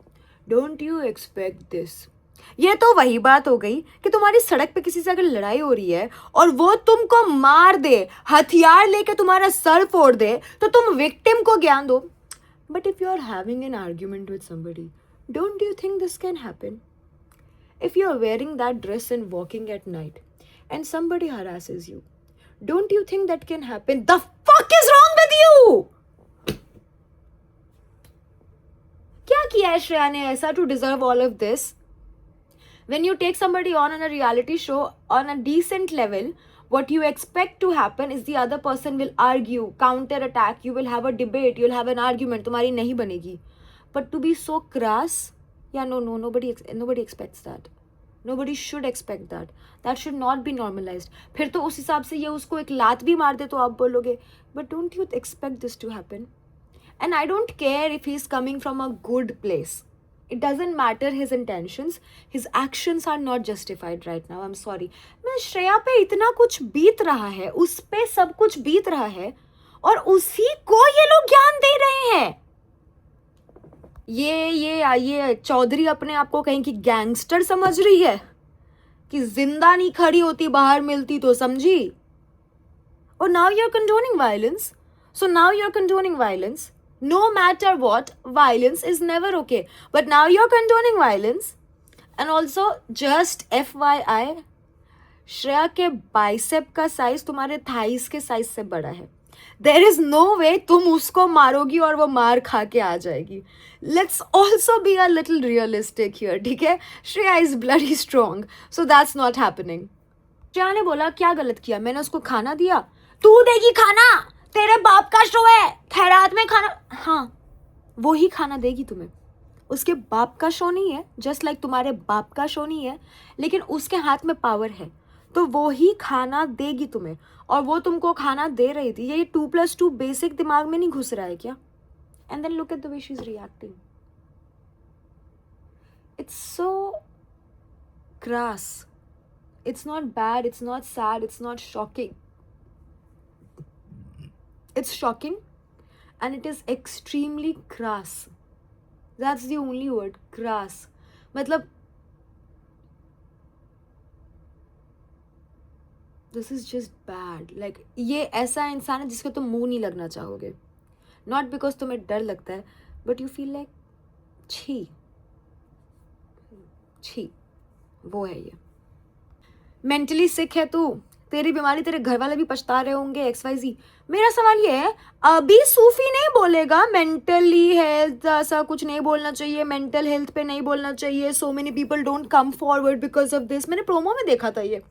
don't you expect this? ये तो वही बात हो गई कि तुम्हारी सड़क पे किसी से अगर लड़ाई हो रही है और वो तुमको मार दे, हथियार लेके तुम्हारा सर फोड़ दे, तो तुम विक्टिम को ज्ञान दो. But if you are having an argument with somebody, don't you think this can happen? If you are wearing that dress and walking at night and somebody harasses you, don't you think that can happen? The fuck is wrong with you? क्या किया है श्रेया ने ऐसा to deserve all of this? When you take somebody on a reality show on a decent level, what you expect to happen is the other person will argue, counter attack, you will have a debate, you'll have an argument, तुम्हारी नहीं बनेगी. But to be so crass, yeah, no, nobody expects that. Nobody should expect that. That should not be normalized. फिर तो उस हिसाब से ये उसको एक लात भी मार दे तो आप बोलोगे, but don't you expect this to happen? And I don't care if he's coming from a good place. It doesn't matter his intentions. His actions are not justified right now. I'm sorry. मैं श्रेया पे इतना कुछ बीत रहा है, उस पे सब कुछ बीत रहा है और उसी को ये लोग ज्ञान दे रहे हैं. ये चौधरी अपने आप को कहीं की गैंगस्टर समझ रही है कि जिंदा नहीं खड़ी होती, बाहर मिलती तो समझी. और now you're condoning violence. So now you're condoning violence. No matter what, violence is never okay. But now you're condoning violence. And also, just FYI, Shreya के बाइसेप का साइज तुम्हारे थाइस के साइज से बड़ा है. There is no way तुम उसको मारोगी और वो मार खा के आ जाएगी. Let's also be a little realistic here, ठीक है? Shreya is bloody strong. So that's not happening. Shreya ने बोला क्या गलत किया? मैंने उसको खाना दिया. तू देगी खाना? तेरे बाप का शो है, खैरात में खाना. हाँ, वो ही खाना देगी तुम्हें. उसके बाप का शो नहीं है, जस्ट लाइक तुम्हारे बाप का शो नहीं है, लेकिन उसके हाथ में पावर है तो वो ही खाना देगी तुम्हें. और वो तुमको खाना दे रही थी. ये 2+2 बेसिक दिमाग में नहीं घुस रहा है क्या? And then look at the way she is reacting. It's so crass. It's not bad, it's not sad, it's not shocking. It's shocking and it is extremely crass. That's the only word, crass. मतलब this is just bad. Like ये ऐसा इंसान है जिसको तुम मुंह नहीं लगना चाहोगे. Not because तुम्हें डर लगता है, but you feel like छी वो है ये. Mentally sick है तू, तेरी बीमारी तेरे घर वाले भी पछता रहे होंगे XYZ. मेरा सवाल ये है, अभी सूफी नहीं बोलेगा मेंटली हेल्थ ऐसा कुछ नहीं बोलना चाहिए, मेंटल हेल्थ पे नहीं बोलना चाहिए, so many people don't come forward because of this. मैंने प्रोमो में देखा था ये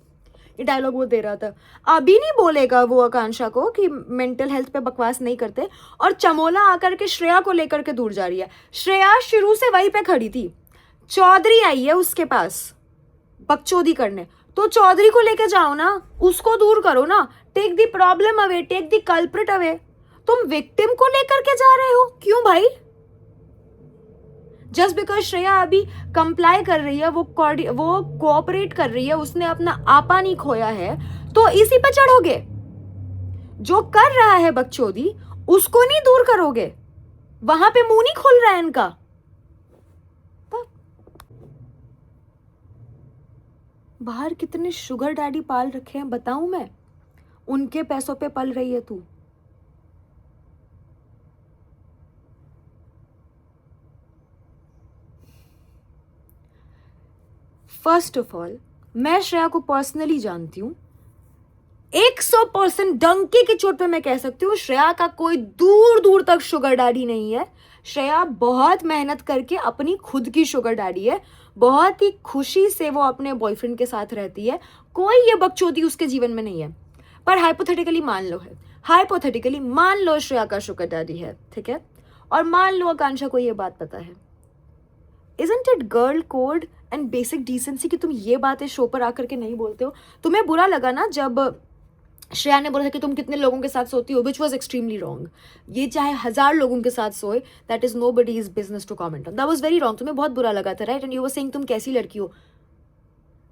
डायलॉग वो दे रहा था. अभी नहीं बोलेगा वो आकांक्षा को कि मेंटल हेल्थ पे बकवास नहीं करते. और चमोला आकर के श्रेया को लेकर के दूर जा रही है. श्रेया शुरू से वहीं पे खड़ी थी. चौधरी आई है उसके पास बकचोदी करने, तो चौधरी को लेके जाओ ना, उसको दूर करो ना. Take the problem away, take the culprit away. तुम विक्टिम को लेकर के जा रहे हो क्यों भाई? जस्ट बिकॉज श्रेया अभी कंप्लाई कर रही है, वो कोऑपरेट कर रही है, उसने अपना आपा नहीं खोया है, तो इसी पे चढ़ोगे. जो कर रहा है बकचोदी उसको नहीं दूर करोगे. वहां पे मुंह नहीं खोल रहा है इनका. बाहर कितने शुगर डैडी पाल रखे हैं बताऊं मैं. उनके पैसों पे पल रही है तू. फर्स्ट ऑफ ऑल, मैं श्रेया को पर्सनली जानती हूँ, 100% डंके की चोट पे मैं कह सकती हूँ श्रेया का कोई दूर दूर तक शुगर डैडी नहीं है। श्रेया बहुत मेहनत करके अपनी खुद की शुगर डैडी है, बहुत ही खुशी से वो अपने बॉयफ्रेंड के साथ रहती है, कोई ये बकचोदी उसके जीवन में नहीं है। पर हाइपोथेटिकली मान लो है, हाइपोथेटिकली मान लो श्रेया का शुगर डैडी है, ठीक है, और मान लो आकांक्षा को ये बात पता है। Isn't it girl code and basic decency कि तुम ये बातें शो पर आकर के नहीं बोलते हो? तुम्हें बुरा लगा ना जब श्रेया ने बोला था कि तुम कितने लोगों के साथ सोती हो, which was extremely wrong. ये चाहे 1000 लोगों के साथ सोए, that is nobody's business to comment on. That was very wrong. तुम्हें बहुत बुरा लगा था, right? And you were saying तुम कैसी लड़की हो.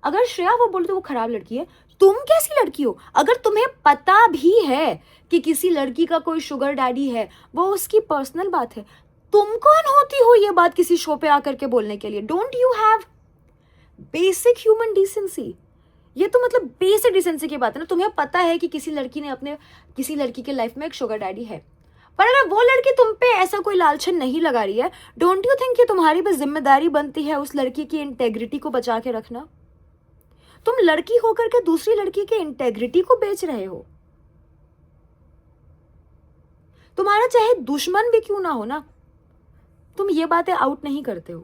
अगर श्रेया वो बोलते वो खराब लड़की है, तुम कैसी लड़की हो? अगर तुम्हें पता भी है कि किसी लड़की का कोई शुगर डैडी है, वो उसकी पर्सनल बात है, तुम कौन होती हो ये बात किसी शो पे आकर के बोलने के लिए? Don't you have basic human decency? ये तो मतलब बेसिक डिसेंसी की बात है ना। तुम्हें पता है कि किसी लड़की ने अपने किसी लड़की के लाइफ में एक शुगर डैडी है, पर अगर वो लड़की तुम पे ऐसा कोई लालचन नहीं लगा रही है, डोंट यू थिंक कि तुम्हारी भी जिम्मेदारी बनती है उस लड़की की इंटेग्रिटी को बचा के रखना? तुम लड़की होकर के दूसरी लड़की की इंटेग्रिटी को बेच रहे हो। तुम्हारा चाहे दुश्मन भी क्यों ना हो ना, तुम ये बातें आउट नहीं करते हो,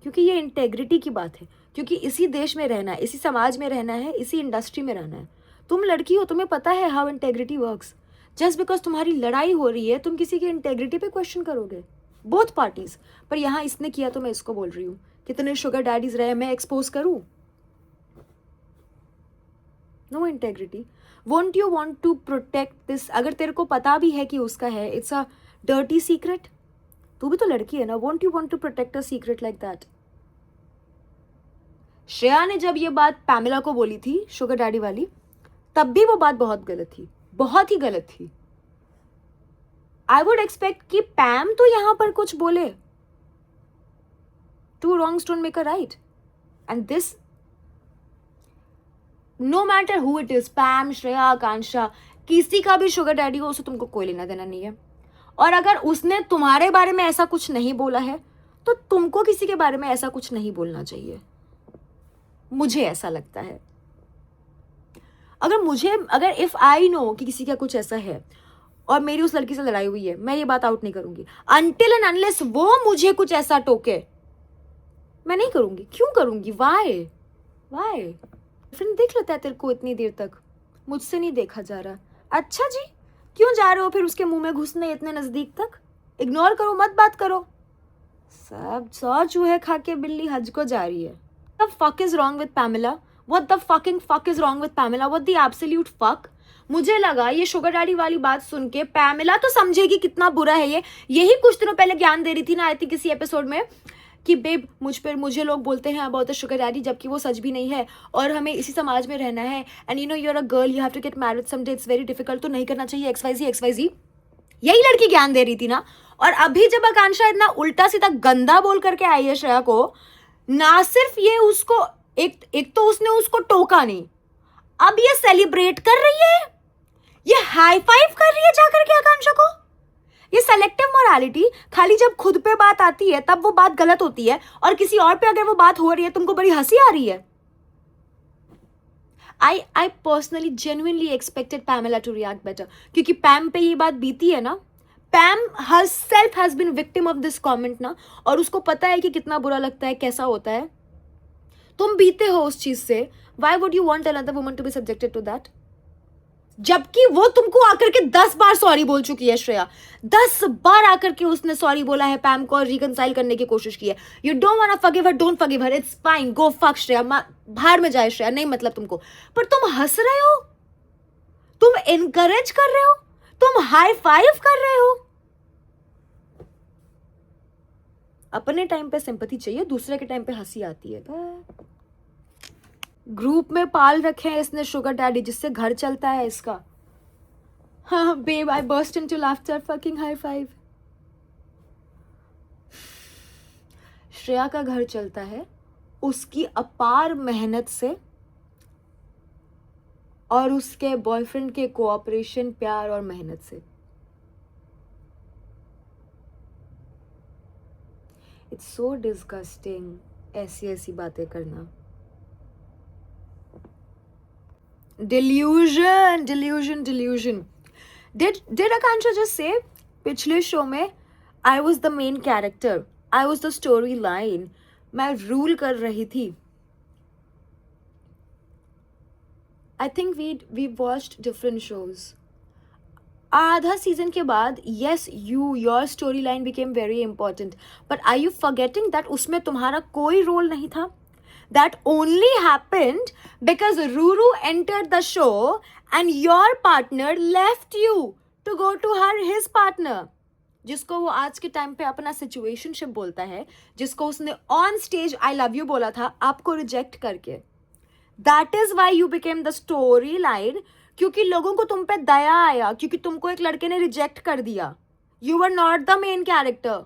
क्योंकि ये इंटेग्रिटी की बात है, क्योंकि इसी देश में रहना है, इसी समाज में रहना है, इसी इंडस्ट्री में रहना है। तुम लड़की हो, तुम्हें पता है how integrity works. Just because तुम्हारी लड़ाई हो रही है, तुम किसी की इंटेग्रिटी पे क्वेश्चन करोगे, बोथ पार्टीज। पर यहाँ इसने किया तो मैं इसको बोल रही हूँ, कितने शुगर डैडीज रहे, मैं एक्सपोज करूँ? No integrity. Won't you want to protect this? अगर तेरे को पता भी है कि उसका है, इट्स अ डर्टी सीक्रेट, तू भी तो लड़की है ना, won't you want to protect a secret like that? Shreya ने जब ये बात पैमिला को बोली थी शुगर डैडी वाली, तब भी वो बात बहुत गलत थी, बहुत ही गलत थी। आई वुड एक्सपेक्ट कि पैम तो यहां पर कुछ बोले। Two wrongs don't make a right, and this no matter who it is, Pam, Shreya, Akanksha, किसी का भी शुगर डैडी हो, उससे तुमको कोई लेना देना नहीं है। और अगर उसने तुम्हारे बारे में ऐसा कुछ नहीं बोला है, तो तुमको किसी के बारे में ऐसा कुछ नहीं बोलना चाहिए, मुझे ऐसा लगता है। अगर इफ आई नो कि किसी का कुछ ऐसा है और मेरी उस लड़की से लड़ाई हुई है, मैं ये बात आउट नहीं करूंगी अनटिल एंड अनलेस वो मुझे कुछ ऐसा टोके। मैं नहीं करूंगी। क्यों करूंगी? वाई? फ्रेंड देख लेता है तेरे को इतनी देर तक, मुझसे नहीं देखा जा रहा। अच्छा जी, क्यों जा रहे हो फिर उसके मुंह में घुसने इतने नजदीक तक? इग्नोर करो, मत बात करो। सब 100 चूहे खा के बिल्ली हज को जा रही है। What the fuck is wrong with Pamela? What the fucking fuck is wrong with Pamela? What the absolute fuck? मुझे लगा ये शुगर डैडी वाली बात सुन के पैमिला तो समझेगी कितना बुरा है ये। यही कुछ दिनों पहले ज्ञान दे रही थी ना, आई थिंक किसी एपिसोड में, कि बेब मुझे लोग बोलते हैं अबाउट द शुगर डैडी, जबकि वो सच भी नहीं है, और हमें इसी समाज में रहना है, and you know you are a girl, you have to get married someday, it's very difficult, तो नहीं करना चाहिए XYZ। यही लड़की ज्ञान दे रही थी ना। और अभी जब आकांक्षा इतना उल्टा सीधा गंदा बोल करके आई है श्रेया को, ना सिर्फ ये उसको एक तो उसने उसको टोका नहीं, अब ये सेलिब्रेट कर रही है, ये हाई फाइव कर रही है जाकर के आकांक्षा को। ये सेलेक्टिव मोरालिटी, खाली जब खुद पे बात आती है तब वो बात गलत होती है, और किसी और पे अगर वो बात हो रही है तुमको बड़ी हंसी आ रही है। I personally genuinely expected Pamela to react better, क्योंकि पैम पे ये बात बीती है ना, पैम herself has been victim of this comment ना, और उसको पता है कि कितना बुरा लगता है, कैसा होता है। तुम बीते हो उस चीज से, why would you want another woman to be subjected to that? जबकि वो तुमको आकर के 10 बार सॉरी बोल चुकी है श्रेया, 10 बार आकर के उसने सॉरी बोला है पैम को और रिकंसाइल करने की कोशिश की है। You don't want to forgive her, don't forgive her, it's fine, go fuck Shreya, बाहर में जाए श्रेया, नहीं मतलब तुमको। पर तुम हंस रहे हो, तुम इनकरेज कर रहे हो, तुम हाई फाइव कर रहे हो। अपने टाइम पे सिंपैथी चाहिए, दूसरे के टाइम पे हंसी आती है। ग्रुप में पाल रखे हैं इसने शुगर डैडी, जिससे घर चलता है इसका। हाँ babe, I burst into laughter, fucking high five. Shreya का घर चलता है उसकी अपार मेहनत से और उसके बॉयफ्रेंड के कोऑपरेशन, प्यार और मेहनत से। इट्स सो डिस्गस्टिंग ऐसी बातें करना। Delusion, delusion, delusion. Did Akansha just say पिछले शो में I was the main character, I was the storyline, मैं रूल कर रही थी. I think we watched different shows. आधा सीजन के बाद yes your storyline became very important, but are you forgetting that उसमें तुम्हारा कोई रोल नहीं था? That only happened because Ruru entered the show and your partner left you to go to his partner, जिसको वो आज के टाइम पे अपना सिचुएशनशिप बोलता है, जिसको उसने on stage I love you बोला था आपको रिजेक्ट करके. That is why you became the story line, क्योंकि लोगों को तुम पे दया आया, क्योंकि तुमको एक लड़के ने रिजेक्ट कर दिया. You are not the main character.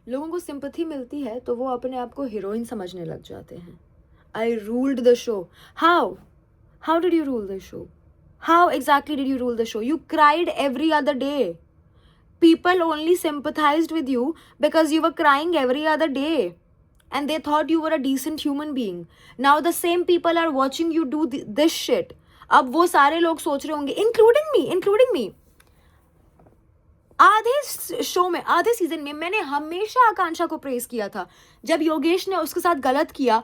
लोगों को सिंपैथी मिलती है तो वो अपने आप को हीरोइन समझने लग जाते हैं. I ruled the show. How did you rule the show? How exactly did you rule the show? You cried every other day. People only sympathized with you because you were crying every other day. And they thought you were a decent human being. Now the same people are watching you do this shit. अब वो सारे लोग सोच रहे होंगे, including me. आधे show में, आधे सीजन में मैंने हमेशा आकांक्षा को प्रेज किया था. जब योगेश ने उसके साथ गलत किया,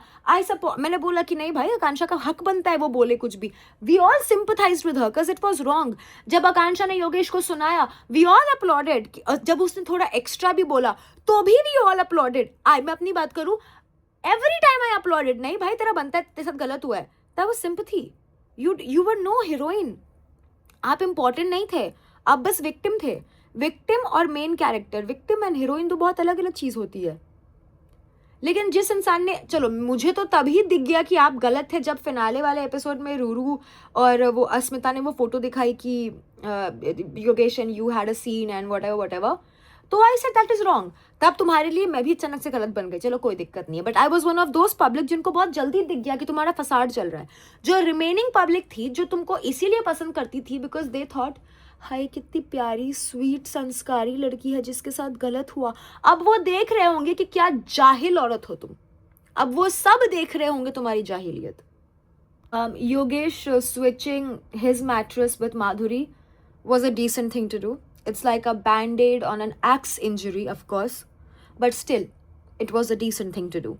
मैंने बोला कि नहीं भाई, आकांक्षा का हक बनता है वो बोले कुछ भी. We all sympathised with her because it was wrong. जब आकांक्षा ने योगेश को सुनाया, वी ऑल अपलॉडेड. जब उसने थोड़ा एक्स्ट्रा भी बोला तो भी वी ऑल अपलॉडेड. मैं अपनी बात करूं, एवरी टाइम आई अपलॉडेड. नहीं भाई, तेरा बनता है, तेरे साथ गलत हुआ है. That was sympathy. You were no heroine. आप इंपॉर्टेंट नहीं थे, आप बस विक्टिम थे. विक्टिम और main character, victim and heroine तो बहुत अलग अलग चीज होती है. लेकिन जिस इंसान ने, चलो मुझे तो तभी दिख गया कि आप गलत थे जब फिनाले वाले एपिसोड में रूरू और वो अस्मिता ने वो फोटो दिखाई कि Yogesh and you had a scene and whatever. तो I said that is wrong. तब तुम्हारे लिए मैं भी अचानक से गलत बन गई. चलो कोई दिक्कत नहीं है. But I was one of those public जिनको बहुत जल्दी दिख गया कि तुम्हारा फसाड चल रहा है. जो रिमेनिंग पब्लिक थी, जो तुमको इसीलिए पसंद करती थी बिकॉज दे थॉट हाय कितनी प्यारी स्वीट संस्कारी लड़की है जिसके साथ गलत हुआ. अब वो देख रहे होंगे कि क्या जाहिल औरत हो तुम. अब वो सब देख रहे होंगे तुम्हारी जाहिलियत. Yogesh switching his mattress with Madhuri was a decent thing to do. It's like a band-aid on an axe injury, of course, but still, it was a decent thing to do.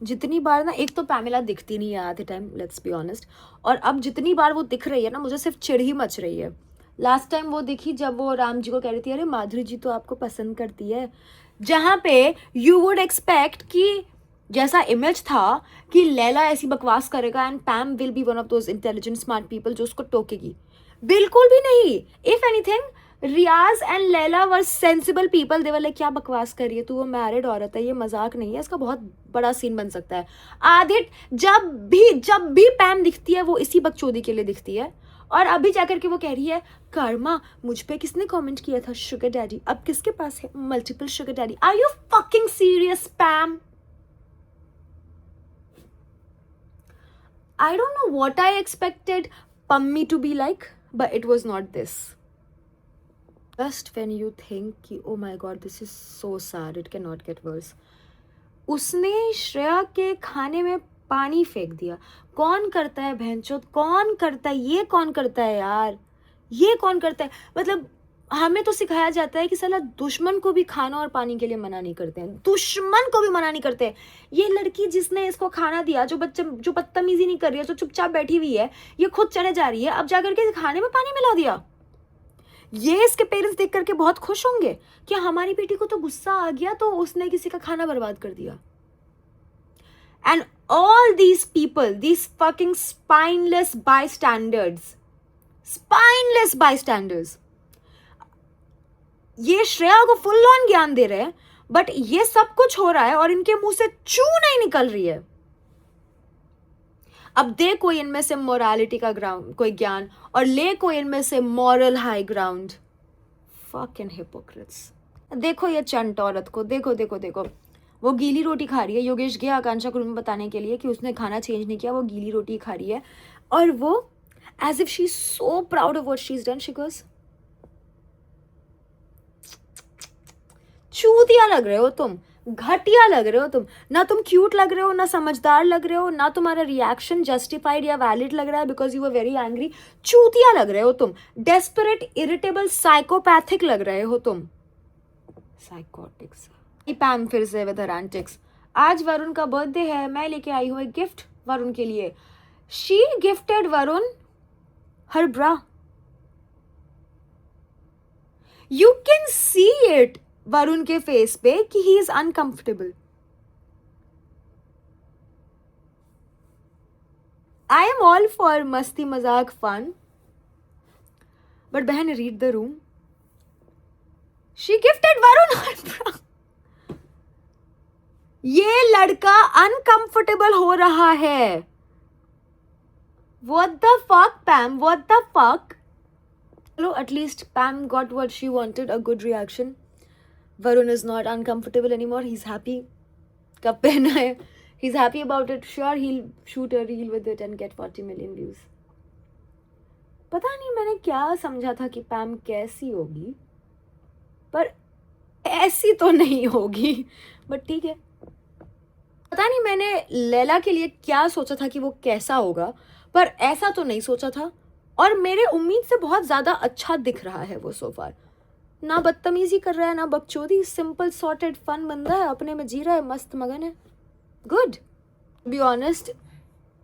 जितनी बार ना, एक तो पैमेला दिखती नहीं है आधे time, let's be honest, और अब जितनी बार वो दिख रही है ना, मुझे सिर्फ चिढ़ ही मच रही है. लास्ट टाइम वो दिखी जब वो राम जी को कह रही थी अरे माधुरी जी तो आपको पसंद करती है, जहाँ पे यू वुड एक्सपेक्ट कि जैसा इमेज था कि लैला ऐसी बकवास करेगा and Pam will be one of those intelligent smart people जो उसको टोकेगी. बिल्कुल भी नहीं. If anything, Riyaz and Laila were sensible people. They were like क्या बकवास कर रही है तू, वो मैरिड औरत है, ये मजाक नहीं है, इसका बहुत बड़ा सीन बन सकता है. आधे जब भी पैम दिखती है वो इसी बकचोदी के लिए दिखती है. और अभी जाकर के वो कह रही है कर्मा मुझ पे किसने कमेंट किया था, शुगर डैडी. अब किसके पास है multiple sugar daddy. Are you fucking serious Pam? I don't know what I expected Pammi to be like, but it was not this. Just when you think कि oh my god this is so sad, it cannot get worse. उसने श्रेया के खाने में पानी फेंक दिया. कौन करता है बहनचोद, कौन करता है ये, कौन करता है यार, ये कौन करता है. मतलब हमें तो सिखाया जाता है कि साला दुश्मन को भी खाना और पानी के लिए मना नहीं करते हैं, दुश्मन को भी मना नहीं करते हैं. ये लड़की जिसने इसको खाना दिया, जो बदतमीजी नहीं कर रही है, जो चुपचाप बैठी हुई है, ये खुद चले जा रही है, अब जाकर के खाने में पानी मिला दिया. ये इसके पेरेंट्स देख करके बहुत खुश होंगे कि हमारी बेटी को तो गुस्सा आ गया तो उसने किसी का खाना बर्बाद कर दिया. And all these people, these fucking spineless bystanders, ये श्रेया को फुल ऑन ज्ञान दे रहे हैं, बट ये सब कुछ हो रहा है और इनके मुंह से चू नहीं निकल रही है. अब दे कोई इनमें से मोरालिटी का ग्राउंड कोई ज्ञान और ले कोई इनमें से moral high ground. Fucking hypocrites. देखो ये चंट औरत को, देखो वो गीली रोटी खा रही है. योगेश गया आकांक्षा को रूम बताने के लिए कि उसने खाना चेंज नहीं किया, वो गीली रोटी खा रही है और वो as if she is so proud of what she is done, she goes चूतिया लग रहे हो तुम. घटिया लग रहे हो तुम, ना तुम क्यूट लग रहे हो, ना समझदार लग रहे हो, ना तुम्हारा रिएक्शन जस्टिफाइड या वैलिड लग रहा है because you were very angry. चूतिया लग रहे हो तुम, डेस्परेट, इरिटेबल, साइकोपैथिक लग रहे हो तुम. साइकोटिक्स. पैम फिर से विद हर एंटिक्स. आज वरुण का बर्थडे है, मैं लेके आई हूँ एक गिफ्ट वरुण के लिए. She gifted Varun her bra. You can see it Varun के फेस पे कि he is uncomfortable. I am all for मस्ती मजाक फन, बट बहन read the room. She gifted Varun her bra. ये लड़का अनकंफर्टेबल हो रहा है. What the fuck, Pam? What the fuck? Hello, at least Pam got what she wanted, a good reaction. Varun is not uncomfortable anymore. He's happy. कब पहना है? He's happy about it. Sure, he'll shoot a reel with it and get 40 million views. पता नहीं मैंने क्या समझा था कि पैम कैसी होगी, पर ऐसी तो नहीं होगी. बट ठीक है. पता नहीं मैंने लैला के लिए क्या सोचा था कि वो कैसा होगा, पर ऐसा तो नहीं सोचा था. और मेरे उम्मीद से बहुत ज़्यादा अच्छा दिख रहा है वो सो फार. ना बदतमीजी कर रहा है, ना बकचोदी. सिंपल सॉर्टेड फन बंदा है, अपने में जी रहा है, मस्त मगन है. गुड. बी ऑनेस्ट,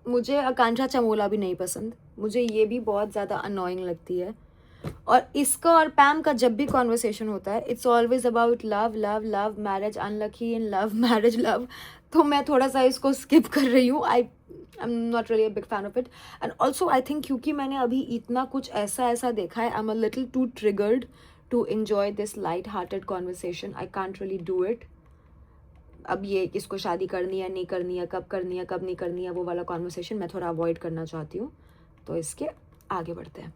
मुझे आकांक्षा चमोला भी नहीं पसंद. मुझे ये भी बहुत ज़्यादा अनोइंग लगती है. और इसका और पैम का जब भी कॉन्वर्सेशन होता है, it's always about love love love, marriage unlucky in love, marriage love. तो मैं थोड़ा सा इसको स्किप कर रही हूँ. I am not really a big fan of it. And also I think क्योंकि मैंने अभी इतना कुछ ऐसा देखा है, I am a little too triggered to enjoy this light hearted conversation. I can't really do it. अब ये किसको शादी करनी है, नहीं करनी है, कब करनी है, कब नहीं करनी है, वो वाला कॉन्वर्सेशन मैं थोड़ा अवॉइड करना चाहती हूँ. तो इसके आगे बढ़ते हैं.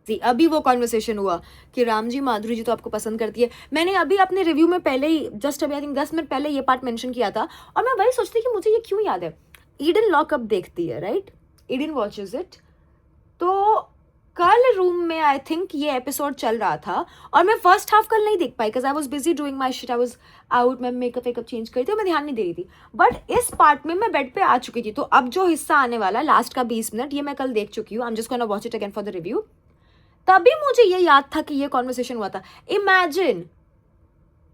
अभी वो कॉन्वर्सेशन हुआ कि राम जी माधुरी जी तो आपको पसंद करती है. मैंने अभी अपने रिव्यू में पहले ही जस्ट अभी आई थिंक 10 मिनट पहले ये पार्ट मेंशन किया था. और मैं वही सोचती कि मुझे ये क्यों याद है. ईडन लॉकअप देखती है, राइट? Eden watches it. तो कल रूम में आई थिंक ये एपिसोड चल रहा था और मैं फर्स्ट हाफ कल नहीं देख पाई because I was busy doing my shit. I was out. मैं मेकअप चेंज करी थी, मैं ध्यान नहीं दे रही थी. बट इस पार्ट में मैं बेड पे आ चुकी थी. तो अब जो हिस्सा आने वाला लास्ट का 20 मिनट, ये मैं कल देख चुकी हूँ. I am just gonna watch it again for the review. तभी मुझे ये याद था कि ये कॉन्वर्सेशन हुआ था. इमेजिन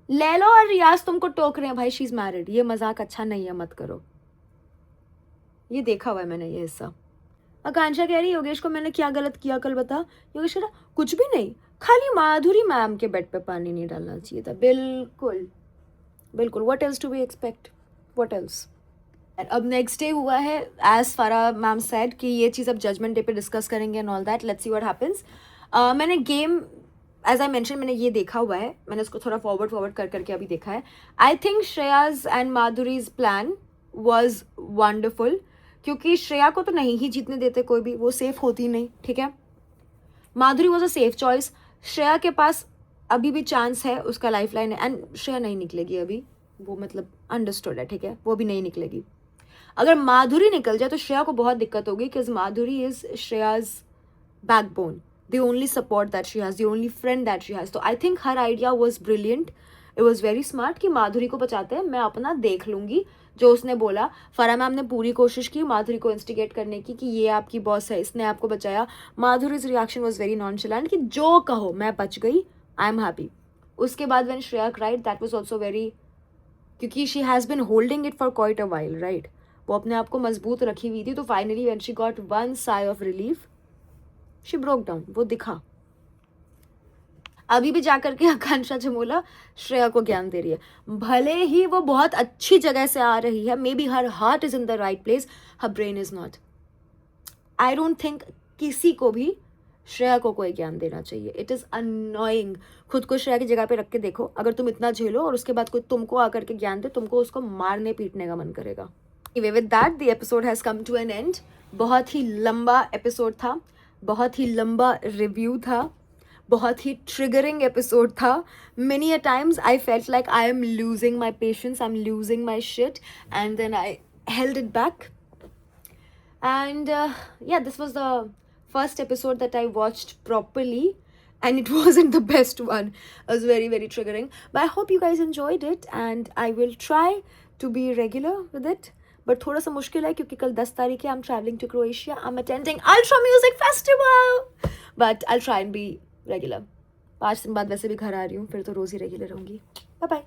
लैला और रियाज तुमको टोक रहे हैं, भाई शी इज मैरिड. ये मजाक अच्छा नहीं है, मत करो. ये देखा हुआ है मैंने ये हिस्सा. आकांक्षा कह रही योगेश को मैंने क्या गलत किया कल बता. योगेश कह रहा कुछ भी नहीं, खाली माधुरी मैम के बेड पे पानी नहीं डालना चाहिए था. बिल्कुल बिल्कुल. What else to be expect, what else. अब नेक्स्ट डे हुआ है, एज फारा मैम सेड कि ये चीज़ अब जजमेंट डे पे डिस्कस करेंगे and all that. Let's see what happens. मैंने गेम एज आई मेंशन मैंने ये देखा हुआ है. मैंने उसको थोड़ा फॉरवर्ड कर करके अभी देखा है. I think Shreya's and Madhuri's plan was wonderful. क्योंकि श्रेया को तो नहीं ही जीतने देते कोई भी, वो सेफ होती नहीं. ठीक है, Madhuri was a safe choice. Shreya के पास अभी भी चांस है, उसका लाइफ लाइन है. एंड श्रेया नहीं निकलेगी अभी, वो मतलब अंडरस्टूड है. ठीक है, वो भी नहीं निकलेगी. अगर माधुरी निकल जाए तो श्रेया को बहुत दिक्कत होगी because Madhuri is Shreya's backbone, the only support that she has, the only friend that she has. तो I think her idea was brilliant. It was very smart कि माधुरी को बचाते हैं, मैं अपना देख लूँगी. जो उसने बोला, फरा मैम ने पूरी कोशिश की माधुरी को इंस्टिगेट करने की कि ये आपकी बॉस है, इसने आपको बचाया. माधुरीज रिएक्शन वॉज वेरी नॉनशलेंट कि जो कहो मैं बच गई, आई एम हैप्पी. उसके बाद when Shreya cried, that was also very, क्योंकि she has been holding it for quite a while, right? वो अपने आप को मजबूत रखी हुई थी. तो finally when she got one sigh of relief, she broke down. वो दिखा. अभी भी जाकर के आकांक्षा चमोला श्रेया को ज्ञान दे रही है. भले ही वो बहुत अच्छी जगह से आ रही है, may be her heart is in the right place, her brain is not. I don't think किसी को भी श्रेया को कोई ज्ञान देना चाहिए. It is annoying. खुद को श्रेया की जगह पे रख के देखो. अगर तुम इतना झेलो और उसके बाद कोई तुमको आकर के ज्ञान दे, तुमको उसको मारने पीटने का मन करेगा. With that the episode has come to an end. बहुत ही लंबा एपिसोड था, बहुत ही लंबा रिव्यू था, बहुत ही ट्रिगरिंग एपिसोड था. Many a times I felt like I am losing my patience, I am losing my shit, and then I held it back. And yeah, this was the first episode that I watched properly, and it wasn't the best one. It was very, very triggering. But I hope you guys enjoyed it, and I will try to be regular with it. But थोड़ा सा मुश्किल है क्योंकि कल 10 तारीख है. I'm traveling to Croatia. I'm attending Ultra Music Festival. But I'll try and be regular. 5 दिन बाद वैसे भी घर आ रही हूँ, फिर तो रोज़ ही रेगुलर रहूँगी. Bye bye.